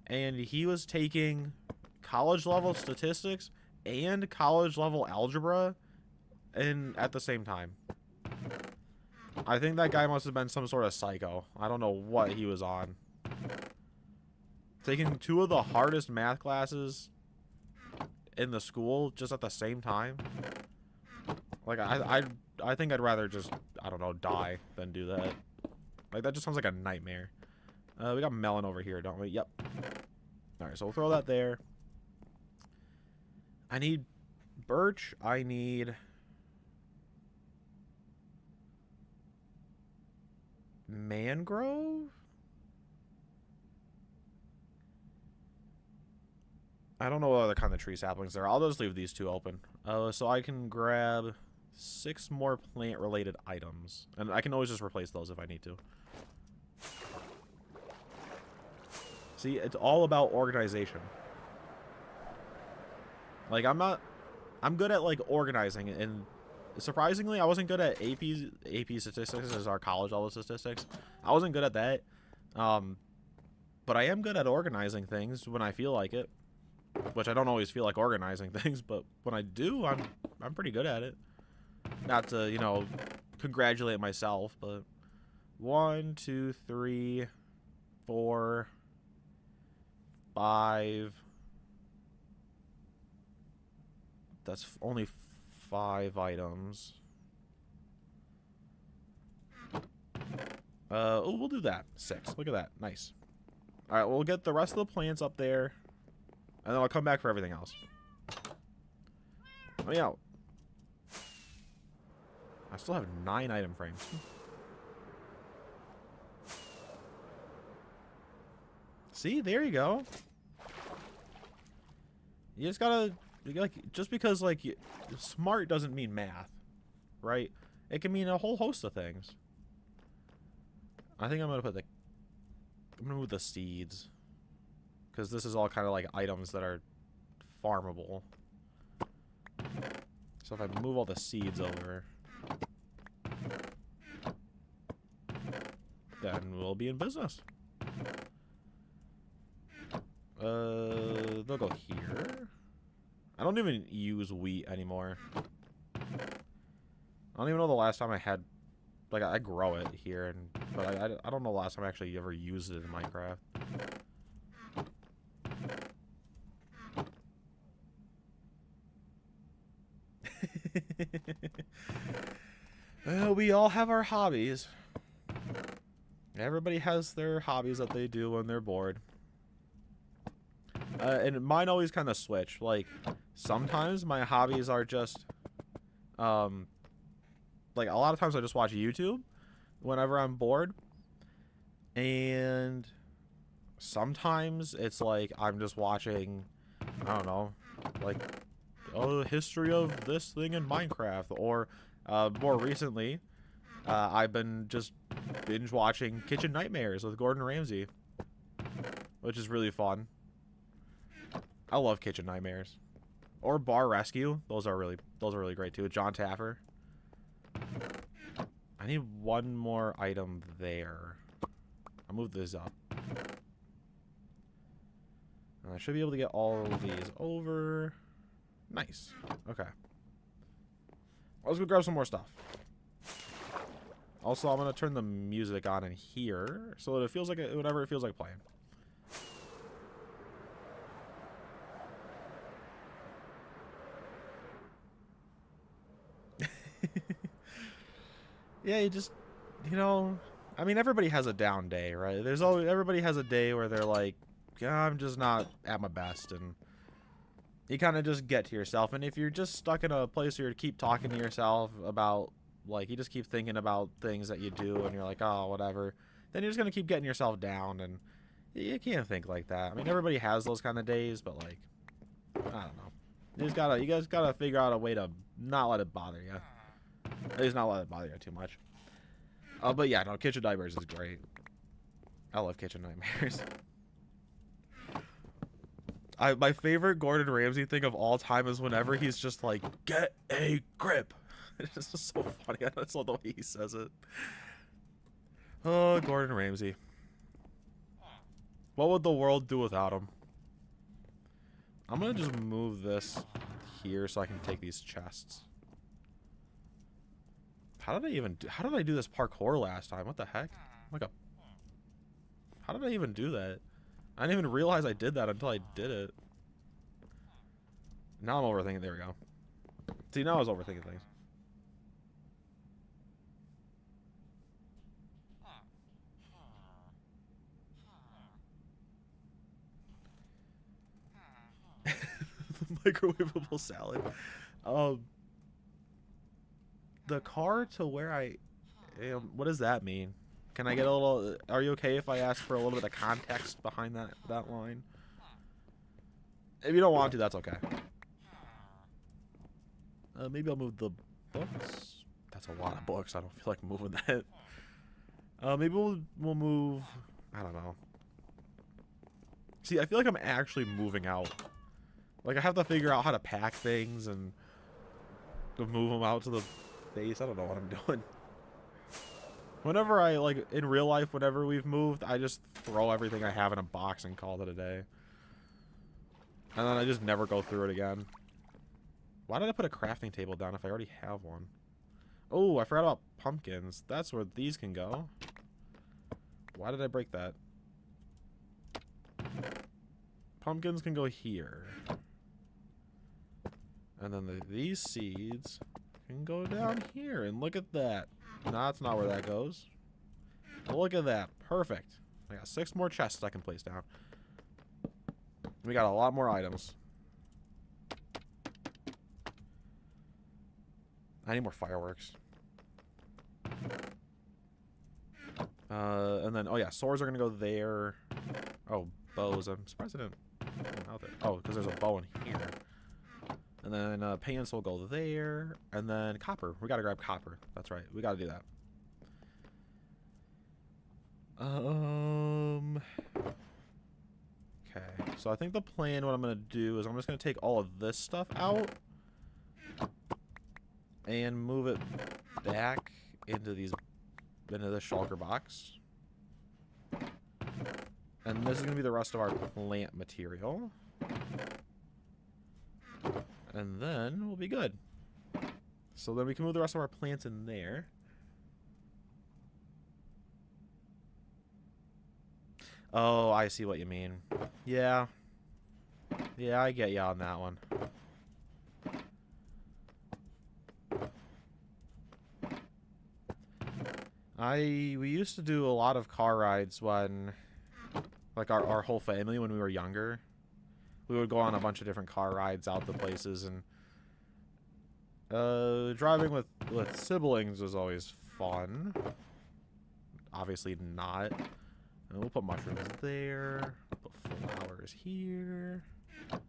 and he was taking college level statistics and college level algebra at the same time. I think that guy must have been some sort of psycho. I don't know what he was on. Taking two of the hardest math classes in the school just at the same time. Like, I think I'd rather just, I don't know, die than do that. Like, that just sounds like a nightmare. We got melon over here, don't we? Yep. Alright, so we'll throw that there. I need birch. I need... mangrove? I don't know what other kind of tree saplings there are. I'll just leave these two open. So I can grab 6 more plant-related items. And I can always just replace those if I need to. See, it's all about organization. Like, I'm good at, like, organizing. And surprisingly, I wasn't good at AP statistics as our college level statistics. I wasn't good at that. But I am good at organizing things when I feel like it. Which I don't always feel like organizing things, but when I do, I'm pretty good at it. Not to, you know, congratulate myself, but 1, 2, 3, 4, 5. That's only 5 items. Oh, we'll do that. 6. Look at that. Nice. All right, we'll get the rest of the plants up there. And then I'll come back for everything else. Let me out. I still have 9 item frames. See, there you go. You just gotta, like, just because, like, smart doesn't mean math, right? It can mean a whole host of things. I think I'm gonna move the seeds. Because this is all kind of like items that are farmable. So if I move all the seeds over, then we'll be in business. They'll go here. I don't even use wheat anymore. I don't even know the last time I had, like, I grow it here, but I don't know the last time I actually ever used it in Minecraft. Well, we all have our hobbies. Everybody has their hobbies that they do when they're bored. And mine always kind of switch. Like, sometimes my hobbies are just... like, a lot of times I just watch YouTube whenever I'm bored. And sometimes it's like I'm just watching, I don't know, like... oh, the history of this thing in Minecraft, or more recently, I've been just binge watching Kitchen Nightmares with Gordon Ramsay, which is really fun. I love Kitchen Nightmares, or Bar Rescue. Those are really great too. John Taffer. I need 1 more item there. I'll move this up. And I should be able to get all of these over. Nice. Okay. Let's go grab some more stuff. Also, I'm going to turn the music on in here so that it feels like whenever it feels like playing. yeah, you just, you know, I mean, everybody has a down day, right? There's always, everybody has a day where they're like, yeah, I'm just not at my best, and you kind of just get to yourself. And if you're just stuck in a place where you keep talking to yourself about, like, you just keep thinking about things that you do, and you're like, oh, whatever, then you're just gonna keep getting yourself down, and you can't think like that. I mean, everybody has those kind of days, but like, I don't know. You guys gotta figure out a way to not let it bother you. At least not let it bother you too much. But yeah, no, Kitchen Nightmares is great. I love Kitchen Nightmares. My favorite Gordon Ramsay thing of all time is whenever he's just like, get a grip. It's just so funny. I just love the way he says it. Oh, Gordon Ramsay. What would the world do without him? I'm gonna just move this here so I can take these chests. How did I do this parkour last time? What the heck? How did I even do that? I didn't even realize I did that until I did it. Now I'm overthinking. There we go. See, now I was overthinking things. The microwavable salad. The car to where I am. What does that mean? Can I get a little? Are you okay if I ask for a little bit of context behind that line? If you don't want to, that's okay. Maybe I'll move the books. That's a lot of books. I don't feel like moving that. Maybe we'll move. I don't know. See, I feel like I'm actually moving out. Like I have to figure out how to pack things and to move them out to the base. I don't know what I'm doing. Whenever I, like, in real life, whenever we've moved, I just throw everything I have in a box and call it a day. And then I just never go through it again. Why did I put a crafting table down if I already have one? Oh, I forgot about pumpkins. That's where these can go. Why did I break that? Pumpkins can go here. And then these seeds can go down here. And look at that. No, that's not where that goes. Look at that. Perfect. I got 6 more chests I can place down. We got a lot more items. I need more fireworks. And then, oh yeah, swords are going to go there. Oh, bows. I'm surprised I didn't. Oh, because there's a bow in here. And then pants will go there. And then copper. We got to grab copper. That's right. We got to do that. Okay. So I think the plan, what I'm going to do is I'm just going to take all of this stuff out. And move it back into the shulker box. And this is going to be the rest of our plant material. And then we'll be good. So then we can move the rest of our plants in there. Oh, I see what you mean. Yeah. Yeah, I get you on that one. We used to do a lot of car rides when, like, our whole family when we were younger. We would go on a bunch of different car rides out to places, and driving with siblings was always fun. Obviously not. And we'll put mushrooms there. Put flowers here.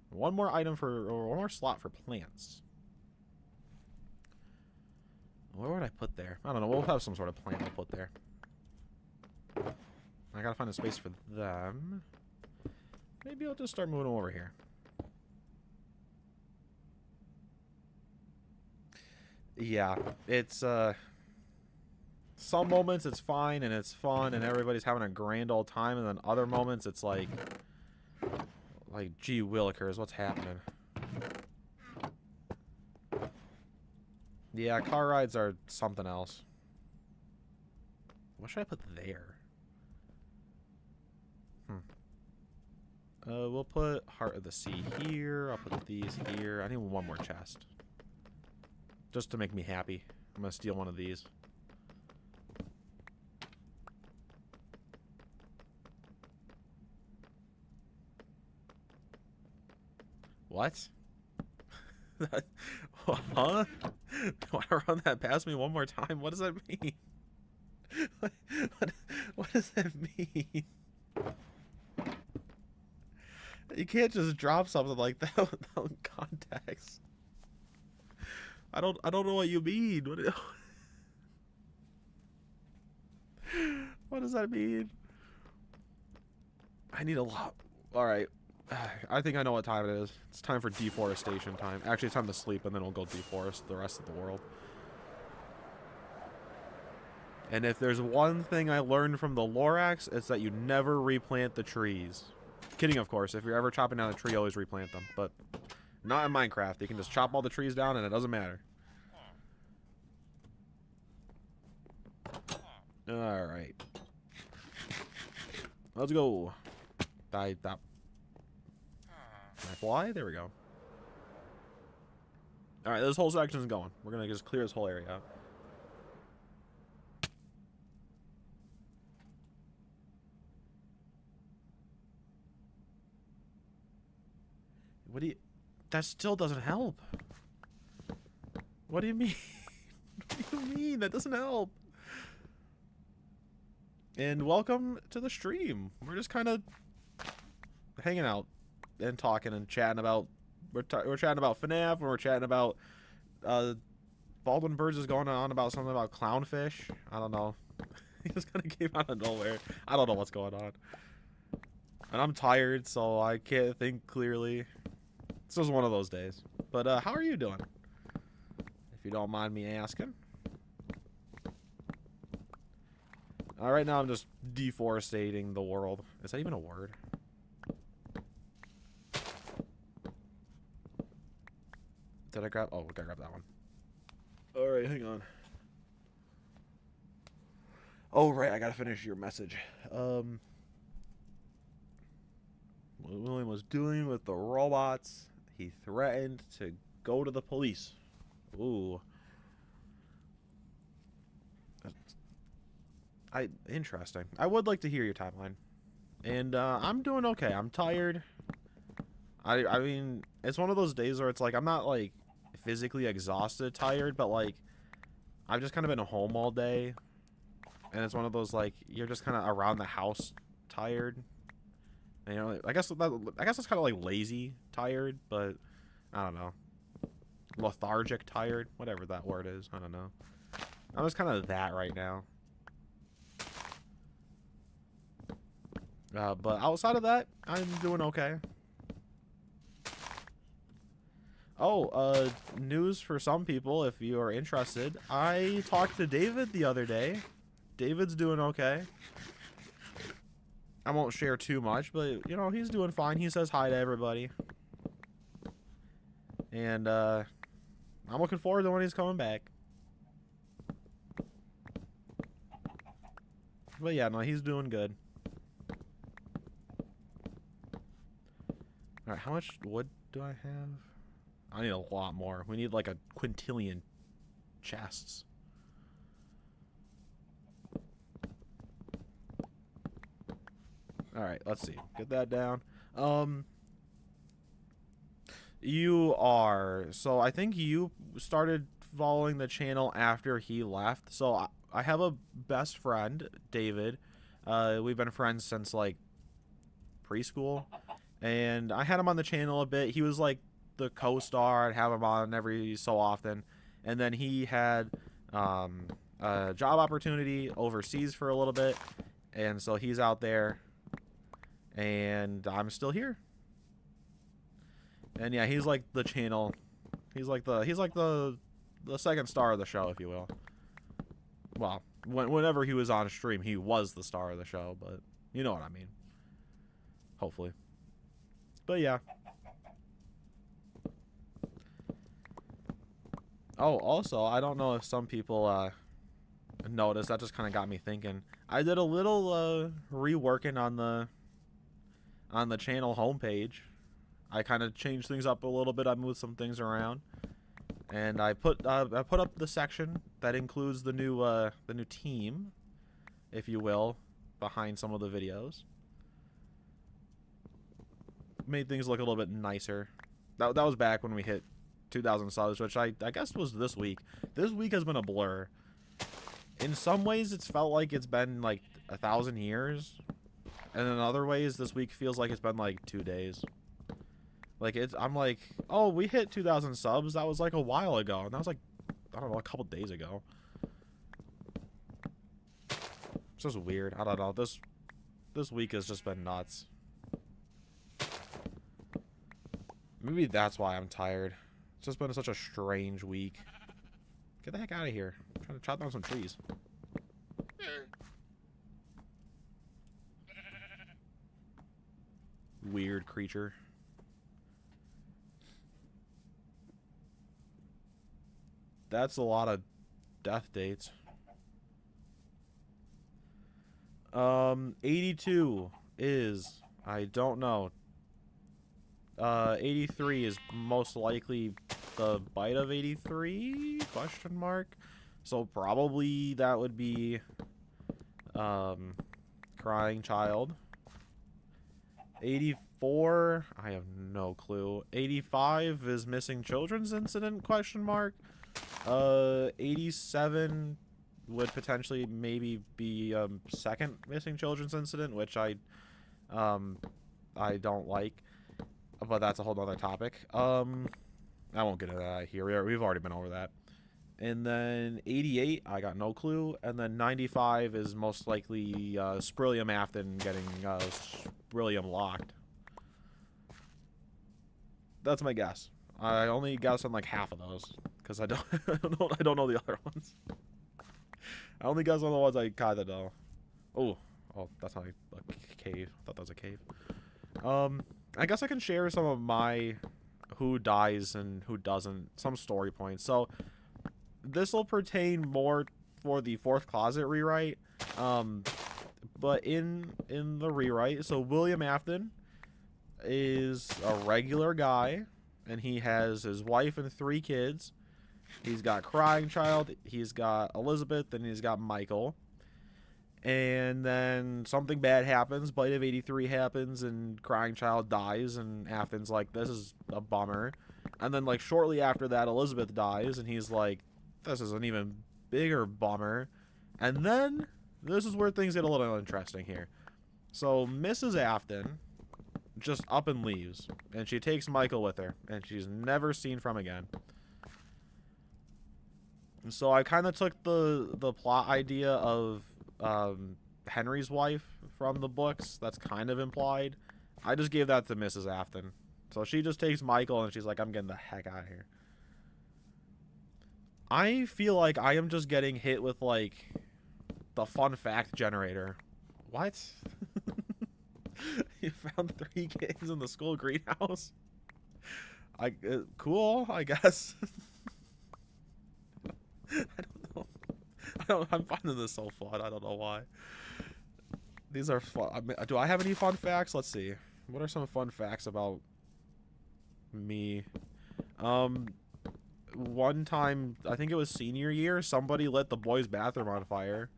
One more item or one more slot for plants. Where would I put there? I don't know. We'll have some sort of plant we'll put there. I gotta find a space for them. Maybe I'll just start moving them over here. Yeah, it's, some moments it's fine and it's fun and everybody's having a grand old time, and then other moments it's like, gee willikers, what's happening? Yeah, car rides are something else. What should I put there? We'll put Heart of the Sea here. I'll put these here. I need one more chest. Just to make me happy. I'm gonna steal one of these. What? Huh? Want to run that past me one more time? What does that mean? what, what does that mean? You can't just drop something like that without context. I don't know what you mean. What does that mean? I need a lot. All right. I think I know what time it is. It's time for deforestation time. Actually, it's time to sleep, and then we'll go deforest the rest of the world. And if there's one thing I learned from the Lorax, it's that you never replant the trees. Kidding, of course. If you're ever chopping down a tree, always replant them. But not in Minecraft. You can just chop all the trees down, and it doesn't matter. Alright. Let's go. Can I fly? There we go. Alright, this whole section's going. We're gonna just clear this whole area out. What do you... That still doesn't help. What do you mean? What do you mean? That doesn't help. And welcome to the stream. We're just kind of hanging out and talking and chatting about... We're chatting about FNAF, and we're chatting about... Baldwin Birds is going on about something about clownfish. I don't know. He just kind of came out of nowhere. I don't know what's going on. And I'm tired, so I can't think clearly. This was one of those days. But how are you doing? If you don't mind me asking. Right now I'm just deforesting the world. Is that even a word? Did I grab... Oh, we gotta grab that one. Alright, hang on. Oh, right, I gotta finish your message. What William was doing with the robots. He threatened to go to the police. Ooh. Interesting. I would like to hear your timeline. And I'm doing okay. I'm tired. I mean, it's one of those days where it's like I'm not like physically exhausted tired, but like I've just kind of been home all day. And it's one of those like you're just kind of around the house tired. And, you know, I guess it's kind of like lazy tired, but I don't know. Lethargic tired, whatever that word is. I don't know. I'm just kind of that right now. But outside of that, I'm doing okay. Oh, news for some people, if you are interested. I talked to David the other day. David's doing okay. I won't share too much, but, you know, he's doing fine. He says hi to everybody. And, I'm looking forward to when he's coming back. But, yeah, no, he's doing good. Alright, how much wood do I have? I need a lot more. We need, like, a quintillion chests. Alright, let's see. Get that down. You are... So, I think you started following the channel after he left. So, I have a best friend, David. We've been friends since, like, preschool. And I had him on the channel a bit. He was, like, the co-star. I'd have him on every so often. And then he had a job opportunity overseas for a little bit. And so he's out there. And I'm still here. And yeah, he's like the channel. He's like the second star of the show, if you will. Well, whenever he was on stream, he was the star of the show, but you know what I mean. Hopefully. But yeah. Oh, also, I don't know if some people noticed. That just kind of got me thinking. I did a little reworking on the channel homepage. I kind of changed things up a little bit. I moved some things around, and I put up the section that includes the new team, if you will, behind some of the videos. Made things look a little bit nicer. That was back when we hit 2,000 subs, which I guess was this week. This week has been a blur. In some ways, it's felt like it's been like 1,000 years, and in other ways, this week feels like it's been like 2 days. Like I'm like, oh, we hit 2,000 subs. That was like a while ago, and that was like, I don't know, a couple days ago. It's just weird. I don't know. This week has just been nuts. Maybe that's why I'm tired. It's just been such a strange week. Get the heck out of here. I'm trying to chop down some trees. Weird creature. That's a lot of death dates. 82 is, I don't know. 83 is most likely the bite of 83? Question mark. So probably that would be crying child. 84, I have no clue. 85 is missing children's incident? Question mark. 87 would potentially maybe be second missing children's incident, which I don't like, but that's a whole other topic. I won't get into that here. We've already been over that. And then 88, I got no clue. And then 95 is most likely Sprillium Afton getting Sprillium locked. That's my guess. I only guess on like half of those because I don't know the other ones. I only guess on the ones I kinda know. Oh, that's not a cave. I thought that was a cave. I guess I can share some of my who dies and who doesn't, some story points. So this will pertain more for the fourth closet rewrite. But in the rewrite, so William Afton is a regular guy, and he has his wife and 3 kids. He's got crying child, he's got Elizabeth, and he's got Michael. And then something bad happens, bite of 83 happens, and crying child dies, and Afton's like, this is a bummer. And then like shortly after that, Elizabeth dies, and he's like, this is an even bigger bummer. And then this is where things get a little interesting here. So Mrs. Afton just up and leaves, and she takes Michael with her, and she's never seen from again. So I kind of took the plot idea of Henry's wife from the books. That's kind of implied. I just gave that to Mrs. Afton. So she just takes Michael, and she's like, I'm getting the heck out of here. I feel like I am just getting hit with, like, the fun fact generator. What? You found 3 kids in the school greenhouse? Cool, I guess. I don't know. I'm finding this so fun. I don't know why. These are fun. I mean, do I have any fun facts? Let's see. What are some fun facts about me? One time, I think it was senior year, somebody lit the boys' bathroom on fire,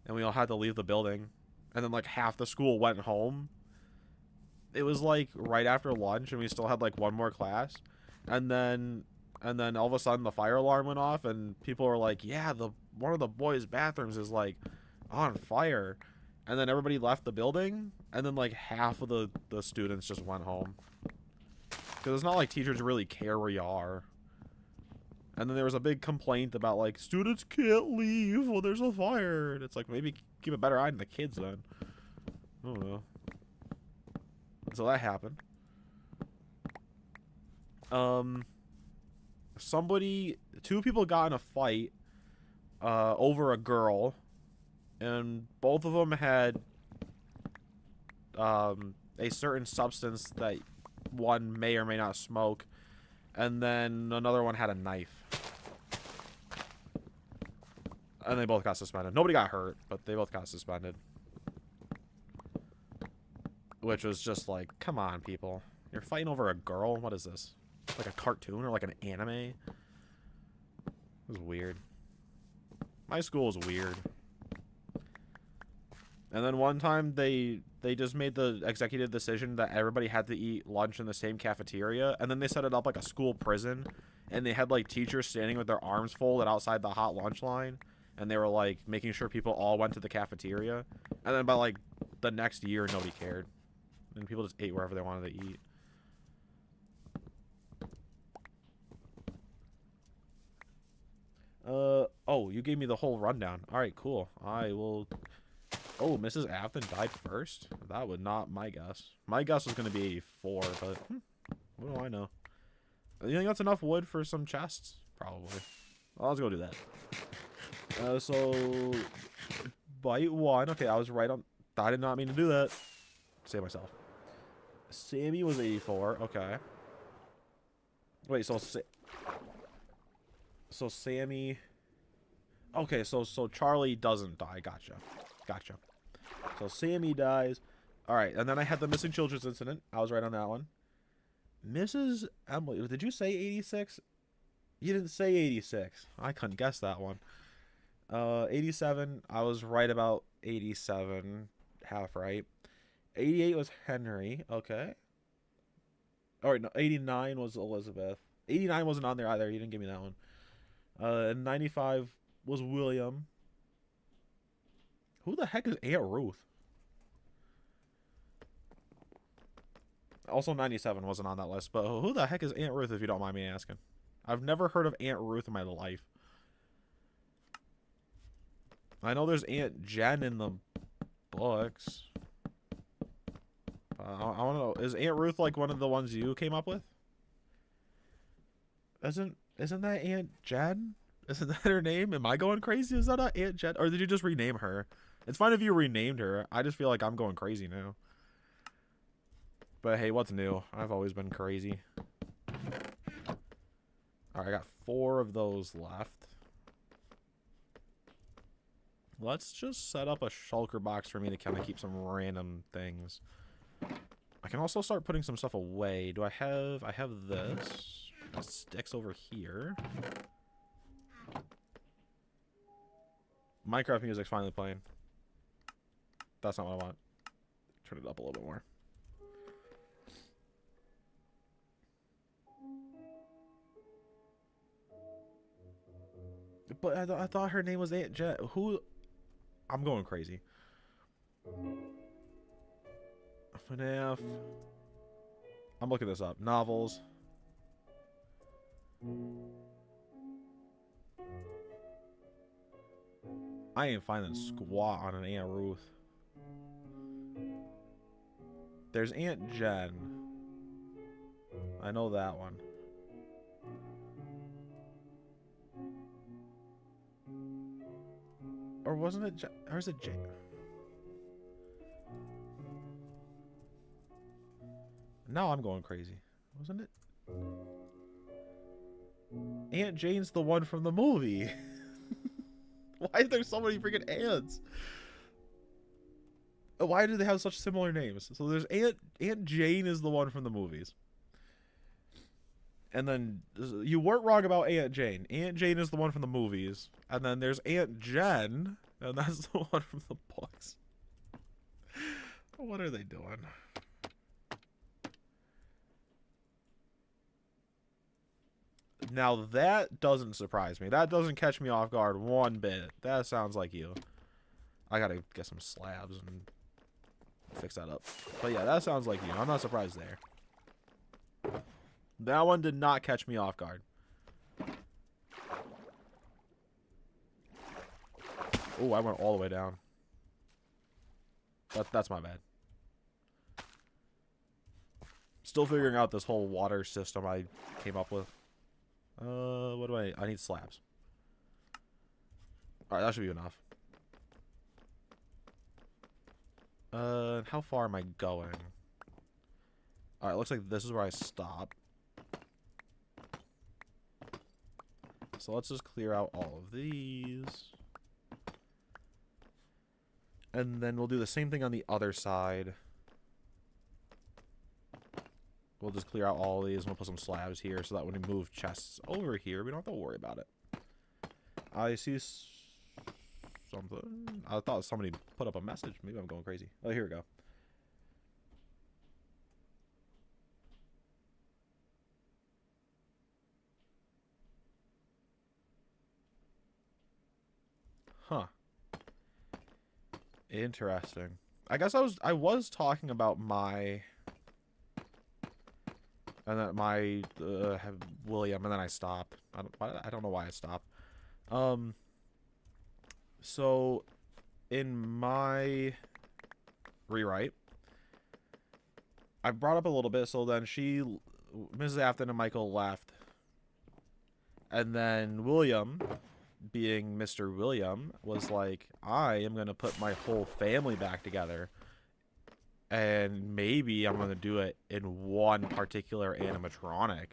and we all had to leave the building. And then like half the school went home. It was like right after lunch, and we still had like one more class. And then all of a sudden the fire alarm went off, and people were like, yeah, one of the boys' bathrooms is like on fire. And then everybody left the building, and then like half of the students just went home. Because it's not like teachers really care where you are. And then there was a big complaint about like, students can't leave when there's a fire. And it's like, maybe keep a better eye on the kids then. I don't know. So that happened. 2 people got in a fight over a girl, and both of them had a certain substance that one may or may not smoke, and then another one had a knife. And they both got suspended. Nobody got hurt, but they both got suspended. Which was just like, come on, people. You're fighting over a girl? What is this? Like a cartoon or like an anime? It was weird. My school was weird. And then one time they they just made the executive decision that everybody had to eat lunch in the same cafeteria, and then they set it up like a school prison, and they had like teachers standing with their arms folded outside the hot lunch line, and they were like making sure people all went to the cafeteria, and then by like the next year nobody cared, and people just ate wherever they wanted to eat. Oh, you gave me the whole rundown. All right, cool. I will. Oh, Mrs. Afton died first? That would not my guess. My guess was going to be 4, but what do I know? You think that's enough wood for some chests? Probably. Well, let's go do that. So, bite 1. Okay, I was right on. I did not mean to do that. Save myself. Sammy was 84. Okay. Wait, so Sammy. Okay, so Charlie doesn't die. Gotcha. So Sammy dies. All right, and then I had the missing children's incident. I was right on that one. Mrs. Emily, did you say 86? You didn't say 86. I couldn't guess that one. 87. I was right about 87. Half right. 88 was Henry. Okay. All right, no, 89 was Elizabeth. 89 wasn't on there either. You didn't give me that one. And 95 was William. Who the heck is Aunt Ruth? Also 97 wasn't on that list, but who the heck is Aunt Ruth, if you don't mind me asking? I've never heard of Aunt Ruth in my life. I know there's Aunt Jen in the books. I want to know, is Aunt Ruth like one of the ones you came up with? Isn't that Aunt Jen? Isn't that her name? Am I going crazy? Is that not Aunt Jen? Or did you just rename her? It's fine if you renamed her. I just feel like I'm going crazy now. But hey, what's new? I've always been crazy. Alright, I got 4 of those left. Let's just set up a shulker box for me to kind of keep some random things. I can also start putting some stuff away. Do I have... I have this. That sticks over here. Minecraft music's finally playing. That's not what I want. Turn it up a little bit more. But I thought her name was Aunt Jen. Who? I'm going crazy. FNAF. I'm looking this up. Novels. I ain't finding squat on an Aunt Ruth. There's Aunt Jen. I know that one. Or wasn't it Jen? Or is it Jane? Now I'm going crazy. Wasn't it? Aunt Jane's the one from the movie. Why are there so many freaking aunts? Why do they have such similar names? So there's Aunt Jane is the one from the movies. And then you weren't wrong about Aunt Jane. Aunt Jane is the one from the movies. And then there's Aunt Jen, and that's the one from the books. What are they doing? Now that doesn't surprise me. That doesn't catch me off guard one bit. That sounds like you. I gotta get some slabs and fix that up. But yeah, that sounds like you. I'm not surprised there. That one did not catch me off guard. Oh, I went all the way down. That's my bad. Still figuring out this whole water system I came up with. What do I need slabs. Alright, that should be enough. How far am I going? Alright, looks like this is where I stopped. So let's just clear out all of these. And then we'll do the same thing on the other side. We'll just clear out all of these and we'll put some slabs here so that when we move chests over here, we don't have to worry about it. I see something. I thought somebody put up a message. Maybe I'm going crazy. Oh, here we go. Huh. Interesting. I guess I was talking about my and then my William, and then I stopped. I don't know why I stopped. So in my rewrite, I brought up a little bit. So then Mrs. Afton and Michael left, and then William, being Mr. William, was like, I am gonna put my whole family back together. And maybe I'm going to do it in one particular animatronic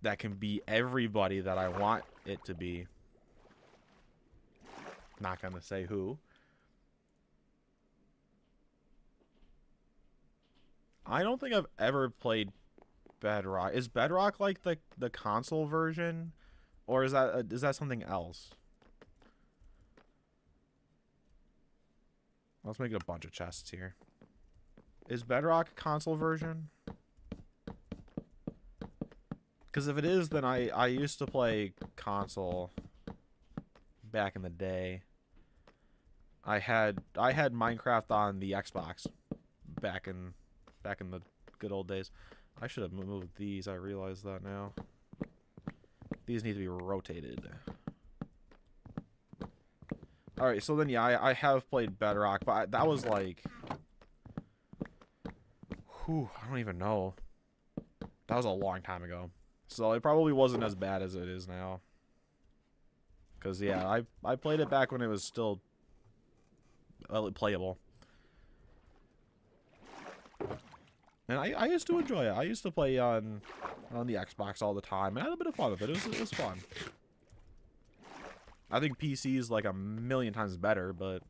that can be everybody that I want it to be. Not going to say who. I don't think I've ever played Bedrock. Is Bedrock like the console version? Or is that something else? Let's make it a bunch of chests here. Is Bedrock console version? Because if it is, then I used to play console back in the day. I had Minecraft on the Xbox back in the good old days. I should have moved these. I realize that now. These need to be rotated. Alright, so then, yeah, I have played Bedrock, but that was like... Whew, I don't even know. That was a long time ago. So it probably wasn't as bad as it is now. Because, yeah, I played it back when it was still playable. And I used to enjoy it. I used to play on the Xbox all the time. I had a bit of fun with it. It was fun. I think PC is like a million times better, but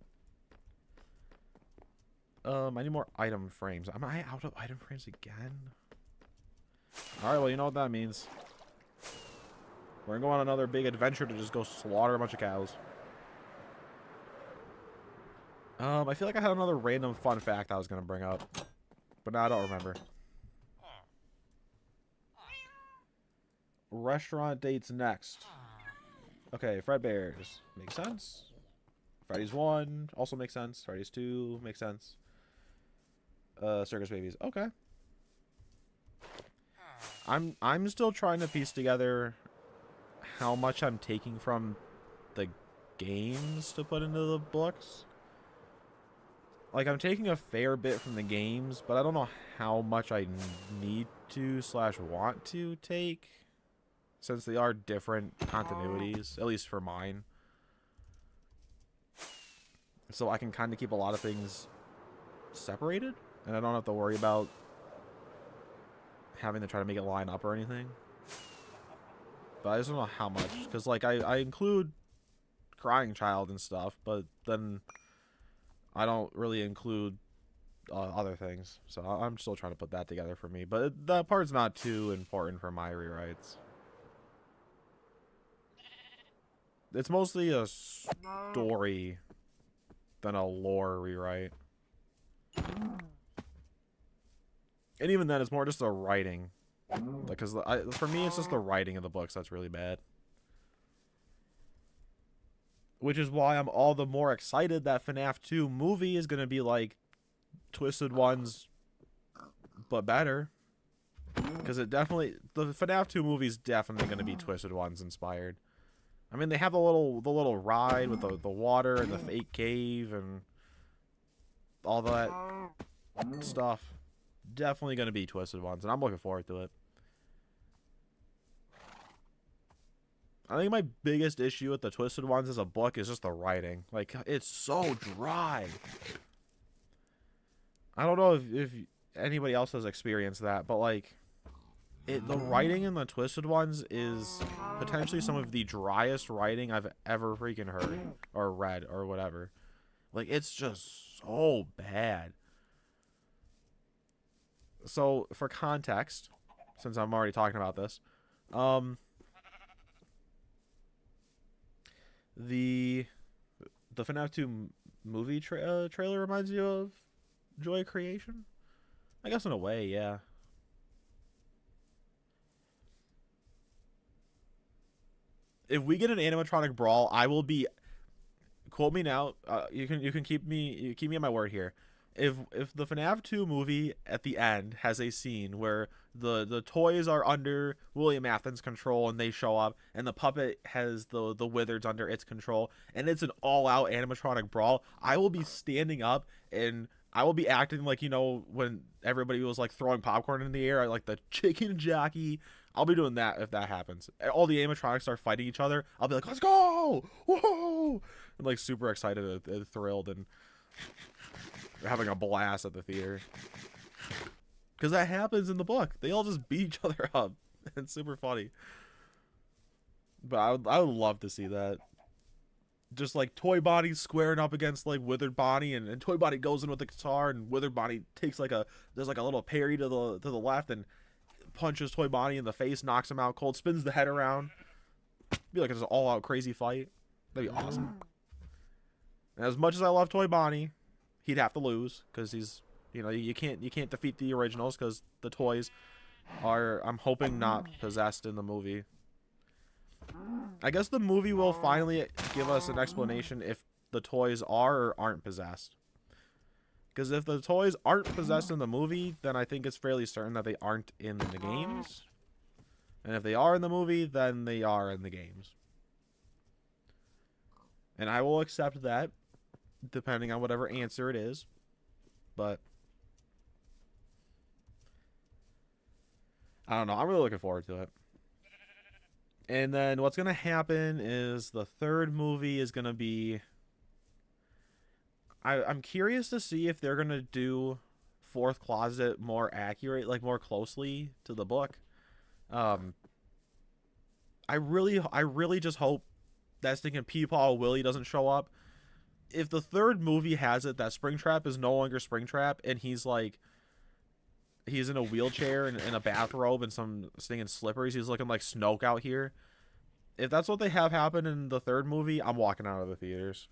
I need more item frames. Am I out of item frames again? Alright, well, you know what that means. We're gonna go on another big adventure to just go slaughter a bunch of cows. I feel like I had another random fun fact I was gonna bring up, but now I don't remember. Restaurant dates next. Okay, Fredbear's makes sense. Freddy's 1 also makes sense. Freddy's 2 makes sense. Circus Babies. Okay. I'm still trying to piece together how much I'm taking from the games to put into the books. Like, I'm taking a fair bit from the games, but I don't know how much I need to / want to take, since they are different continuities, at least for mine. So I can kind of keep a lot of things separated, and I don't have to worry about having to try to make it line up or anything. But I just don't know how much, because like I include Crying Child and stuff, but then I don't really include other things. So I'm still trying to put that together for me, but that part's not too important for my rewrites. It's mostly a story than a lore rewrite. And even then, it's more just the writing. Because for me, it's just the writing of the books that's really bad. Which is why I'm all the more excited that FNAF 2 movie is going to be like Twisted Ones, but better. Because the FNAF 2 movie is definitely going to be Twisted Ones inspired. I mean, they have the little ride with the water and the fake cave and all that stuff. Definitely going to be Twisted Ones, and I'm looking forward to it. I think my biggest issue with the Twisted Ones as a book is just the writing. Like, it's so dry. I don't know if anybody else has experienced that, but like, the writing in the Twisted Ones is potentially some of the driest writing I've ever freaking heard or read or whatever. Like, it's just so bad. So, for context, since I'm already talking about this, the FNAF 2 movie trailer reminds you of Joy Creation? I guess in a way, yeah. if we get an animatronic brawl, I will be, quote me now. You can keep me at my word here. If the FNAF 2 movie at the end has a scene where the toys are under William Afton's control and they show up, and the puppet has the wizards under its control, and it's an all-out animatronic brawl, I will be standing up and I will be acting like, you know, when everybody was like throwing popcorn in the air, like the chicken jockey. I'll be doing that if that happens. All the animatronics are fighting each other. I'll be like, let's go! Whoa! I'm like super excited and thrilled and having a blast at the theater. Because that happens in the book. They all just beat each other up. It's super funny. But I would love to see that. Just like Toy Bonnie squaring up against like Withered Bonnie, and Toy Bonnie goes in with the guitar, and Withered Bonnie takes like there's like a little parry to the left and punches Toy Bonnie in the face, knocks him out cold, spins the head around. Be like it's an all out crazy fight. That'd be awesome. And as much as I love Toy Bonnie, he'd have to lose because he's, you know, you can't defeat the originals because the toys are, I'm hoping, not possessed in the movie. I guess the movie will finally give us an explanation if the toys are or aren't possessed. Because if the toys aren't possessed in the movie, then I think it's fairly certain that they aren't in the games. And if they are in the movie, then they are in the games. And I will accept that, depending on whatever answer it is. But I don't know. I'm really looking forward to it. And then what's going to happen is the third movie is going to be... I'm curious to see if they're going to do Fourth Closet more accurate, like more closely to the book. I really just hope that stinking Peepaw Willie doesn't show up. If the third movie has it that Springtrap is no longer Springtrap and he's like, he's in a wheelchair and in a bathrobe and some stinging slippers, he's looking like Snoke out here. If that's what they have happen in the third movie, I'm walking out of the theaters.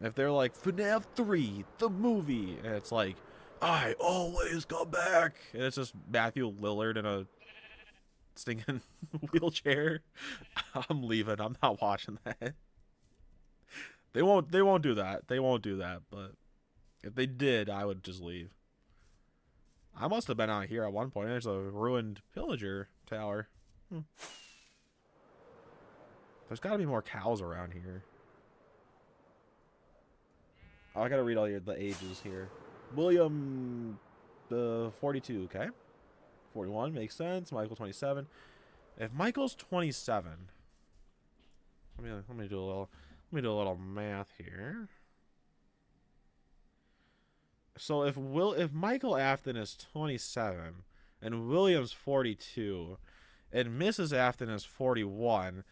If they're like, FNAF 3, the movie, and it's like, I always come back, and it's just Matthew Lillard in a stinking wheelchair, I'm leaving. I'm not watching that. They won't do that. They won't do that, but if they did, I would just leave. I must have been out here at one point. There's a ruined pillager tower. There's got to be more cows around here. Oh, I gotta read all the ages here. William, 42, okay. 41 makes sense. Michael, 27. If Michael's 27, let me do a little math here. So if Michael Afton is 27 and William's 42 and Mrs. Afton is 41,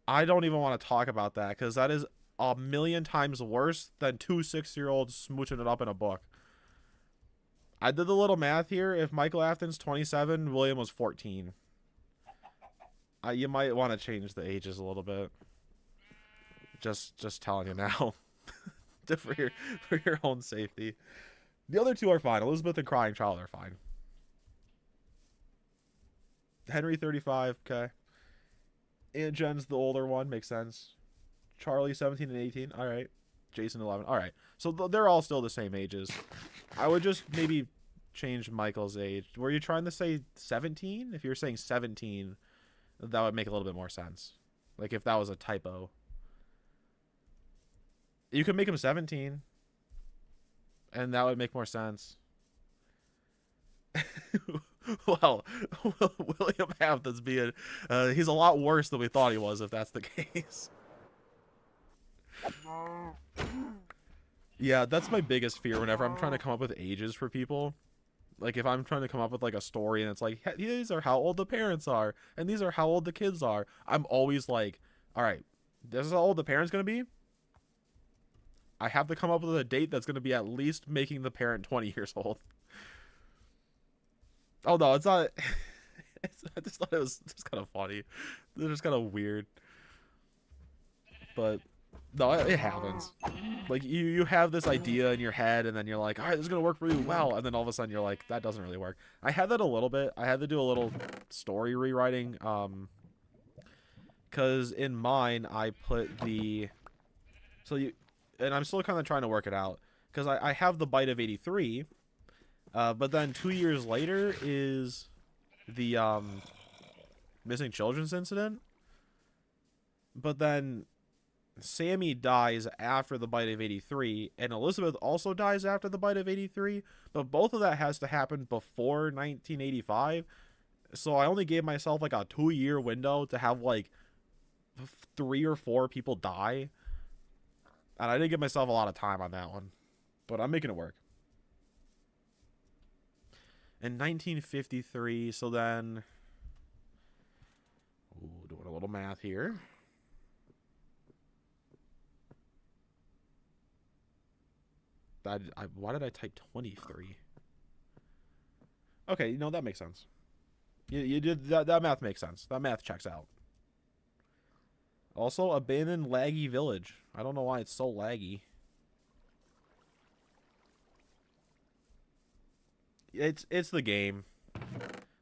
I don't even want to talk about that because that is a million times worse than two 6-year-olds smooching it up in a book. I did the little math here. If Michael Afton's 27, William was 14. You might want to change the ages a little bit. Just telling you now. for your own safety. The other two are fine. Elizabeth and Crying Child are fine. Henry, 35, okay. Aunt Jen's the older one, makes sense. Charlie, 17 and 18. All right. Jason, 11. All right. So they're all still the same ages. I would just maybe change Michael's age. Were you trying to say 17? If you're saying 17, that would make a little bit more sense. Like if that was a typo. You could make him 17. And that would make more sense. Well, William Afton's being... he's a lot worse than we thought he was, if that's the case. Yeah, that's my biggest fear whenever I'm trying to come up with ages for people. Like, if I'm trying to come up with, like, a story and it's like, these are how old the parents are, and these are how old the kids are, I'm always like, all right, this is how old the parent's going to be? I have to come up with a date that's going to be at least making the parent 20 years old. Oh, no, it's not... I just thought it was just kind of funny. It's just kind of weird. But... No, it happens. Like, you have this idea in your head, and then you're like, all right, this is going to work really well. And then all of a sudden you're like, that doesn't really work. I had that a little bit. I had to do a little story rewriting. Because in mine, I put the... So you... And I'm still kind of trying to work it out. Because I have the bite of 83. But then 2 years later is the missing children's incident. But then Sammy dies after the bite of 83, and Elizabeth also dies after the bite of 83, but both of that has to happen before 1985, so I only gave myself like a 2-year window to have like 3 or 4 people die, and I didn't give myself a lot of time on that one, but I'm making it work. In 1953, so then... Ooh, doing a little math here. Why did I type 23? Okay, that makes sense. You did that math makes sense. That math checks out. Also, abandoned laggy village. I don't know why it's so laggy. It's the game.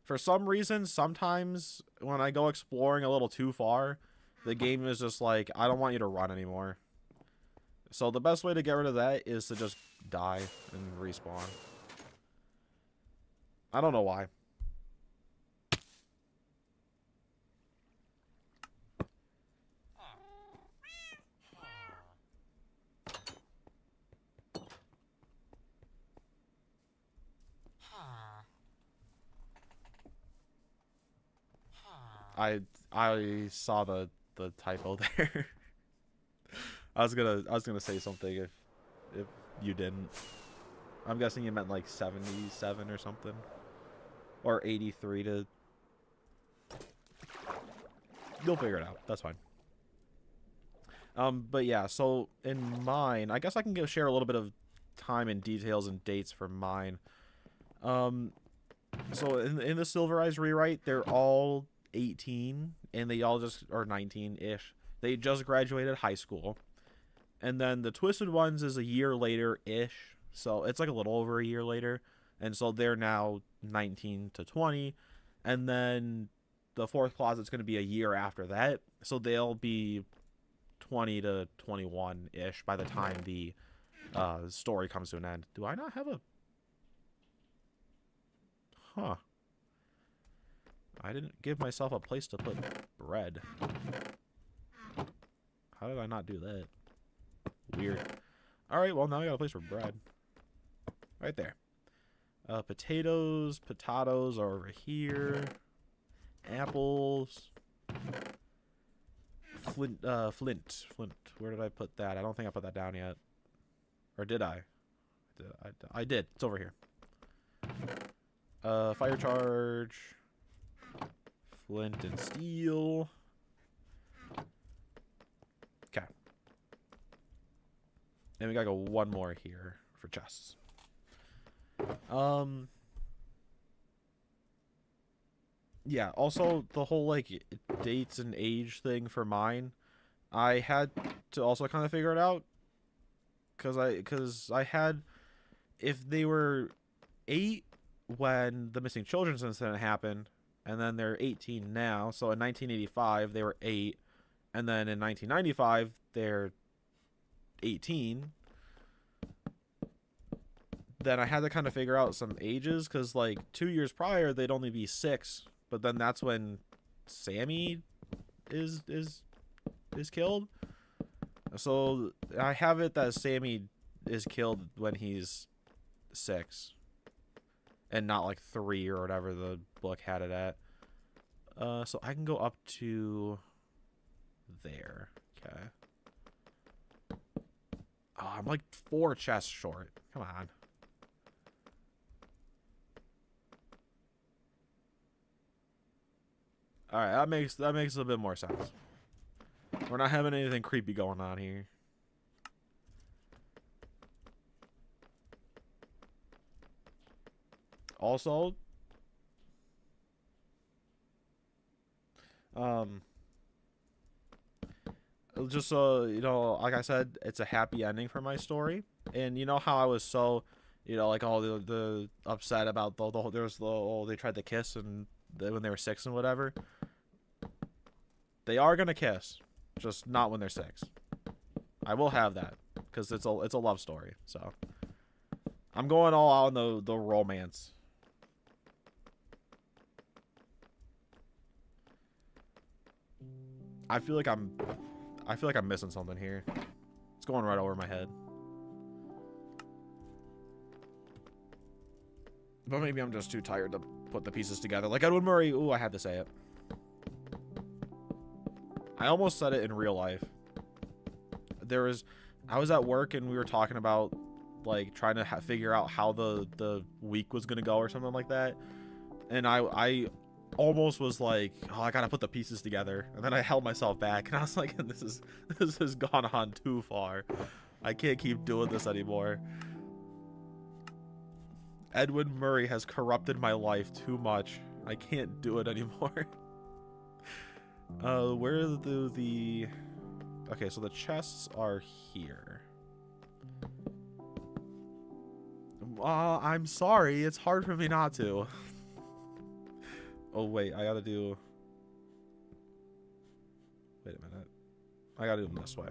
For some reason, sometimes when I go exploring a little too far, the game is just like, I don't want you to run anymore. So the best way to get rid of that is to just die and respawn. I don't know why. I saw the typo there. I was gonna say something if you didn't. I'm guessing you meant like 77 or something, or 83 to. You'll figure it out. That's fine. But yeah. So in mine, I guess I can share a little bit of time and details and dates for mine. So in the Silver Eyes rewrite, they're all 18, and they all just are 19-ish. They just graduated high school. And then the Twisted Ones is a year later-ish. So it's like a little over a year later. And so they're now 19 to 20. And then the Fourth Closet's going to be a year after that. So they'll be 20 to 21-ish by the time the story comes to an end. Do I not have a... Huh. I didn't give myself a place to put bread. How did I not do that? Weird. Alright, well, now I got a place for bread. Right there. Potatoes are over here. Apples. Flint. Where did I put that? I don't think I put that down yet. Or did I? I did. It's over here. Fire charge. Flint and steel. Okay. And we gotta go one more here for chests. Yeah, also the whole like dates and age thing for mine, I had to also kind of figure it out because I had, if they were 8 when the missing children's incident happened, and then they're 18 now, so in 1985 they were 8, and then in 1995 they're 18. Then I had to kind of figure out some ages because like 2 years prior they'd only be 6, but then that's when Sammy is killed. So I have it that Sammy is killed when he's 6 and not like 3 or whatever the book had it at. So I can go up to there. Okay. Oh, I'm like 4 chests short. Come on. All right, that makes a bit more sense. We're not having anything creepy going on here. Also, just you know, like I said, it's a happy ending for my story. And you know how I was so, you know, like all the upset about the whole, there was the oh, they tried to kiss and when they were 6 and whatever. They are gonna kiss, just not when they're 6. I will have that because it's a love story. So I'm going all out on the romance. I feel like I'm missing something here. It's going right over my head. But maybe I'm just too tired to put the pieces together. Like Edwin Murray, ooh, I had to say it. I almost said it in real life. I was at work and we were talking about like trying to figure out how the week was gonna go or something like that. And I almost was like, oh, I gotta put the pieces together, and then I held myself back, and I was like, this has gone on too far. I can't keep doing this anymore. Edwin Murray has corrupted my life too much. I can't do it anymore. Where the okay, so the chests are here. I'm sorry, it's hard for me not to. Oh wait, I gotta do. Wait a minute. I gotta do them this way.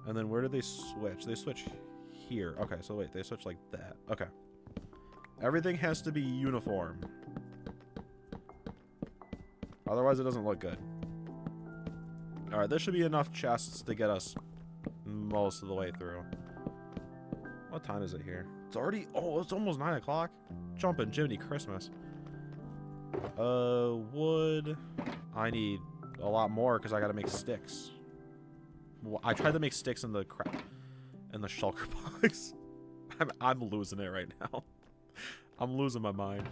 And then where do they switch? They switch here. Okay, so wait, they switch like that. Okay. Everything has to be uniform. Otherwise, it doesn't look good. Alright, this should be enough chests to get us most of the way through. What time is it here? It's already... Oh, it's almost 9 o'clock. Jumping Jiminy Christmas. Wood. I need a lot more because I gotta make sticks. I tried to make sticks in the shulker box. I'm losing it right now. I'm losing my mind.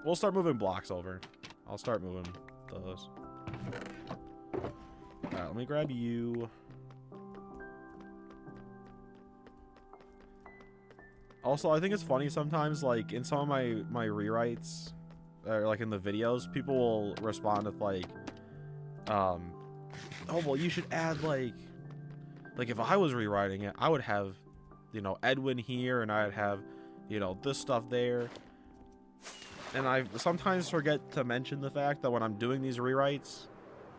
We'll start moving blocks over. I'll start moving those. Alright, let me grab you. Also, I think it's funny sometimes, like, in some of my rewrites, or, like, in the videos, people will respond with, like, oh, well, you should add, like, if I was rewriting it, I would have, you know, Edwin here, and I'd have, you know, this stuff there. And I sometimes forget to mention the fact that when I'm doing these rewrites,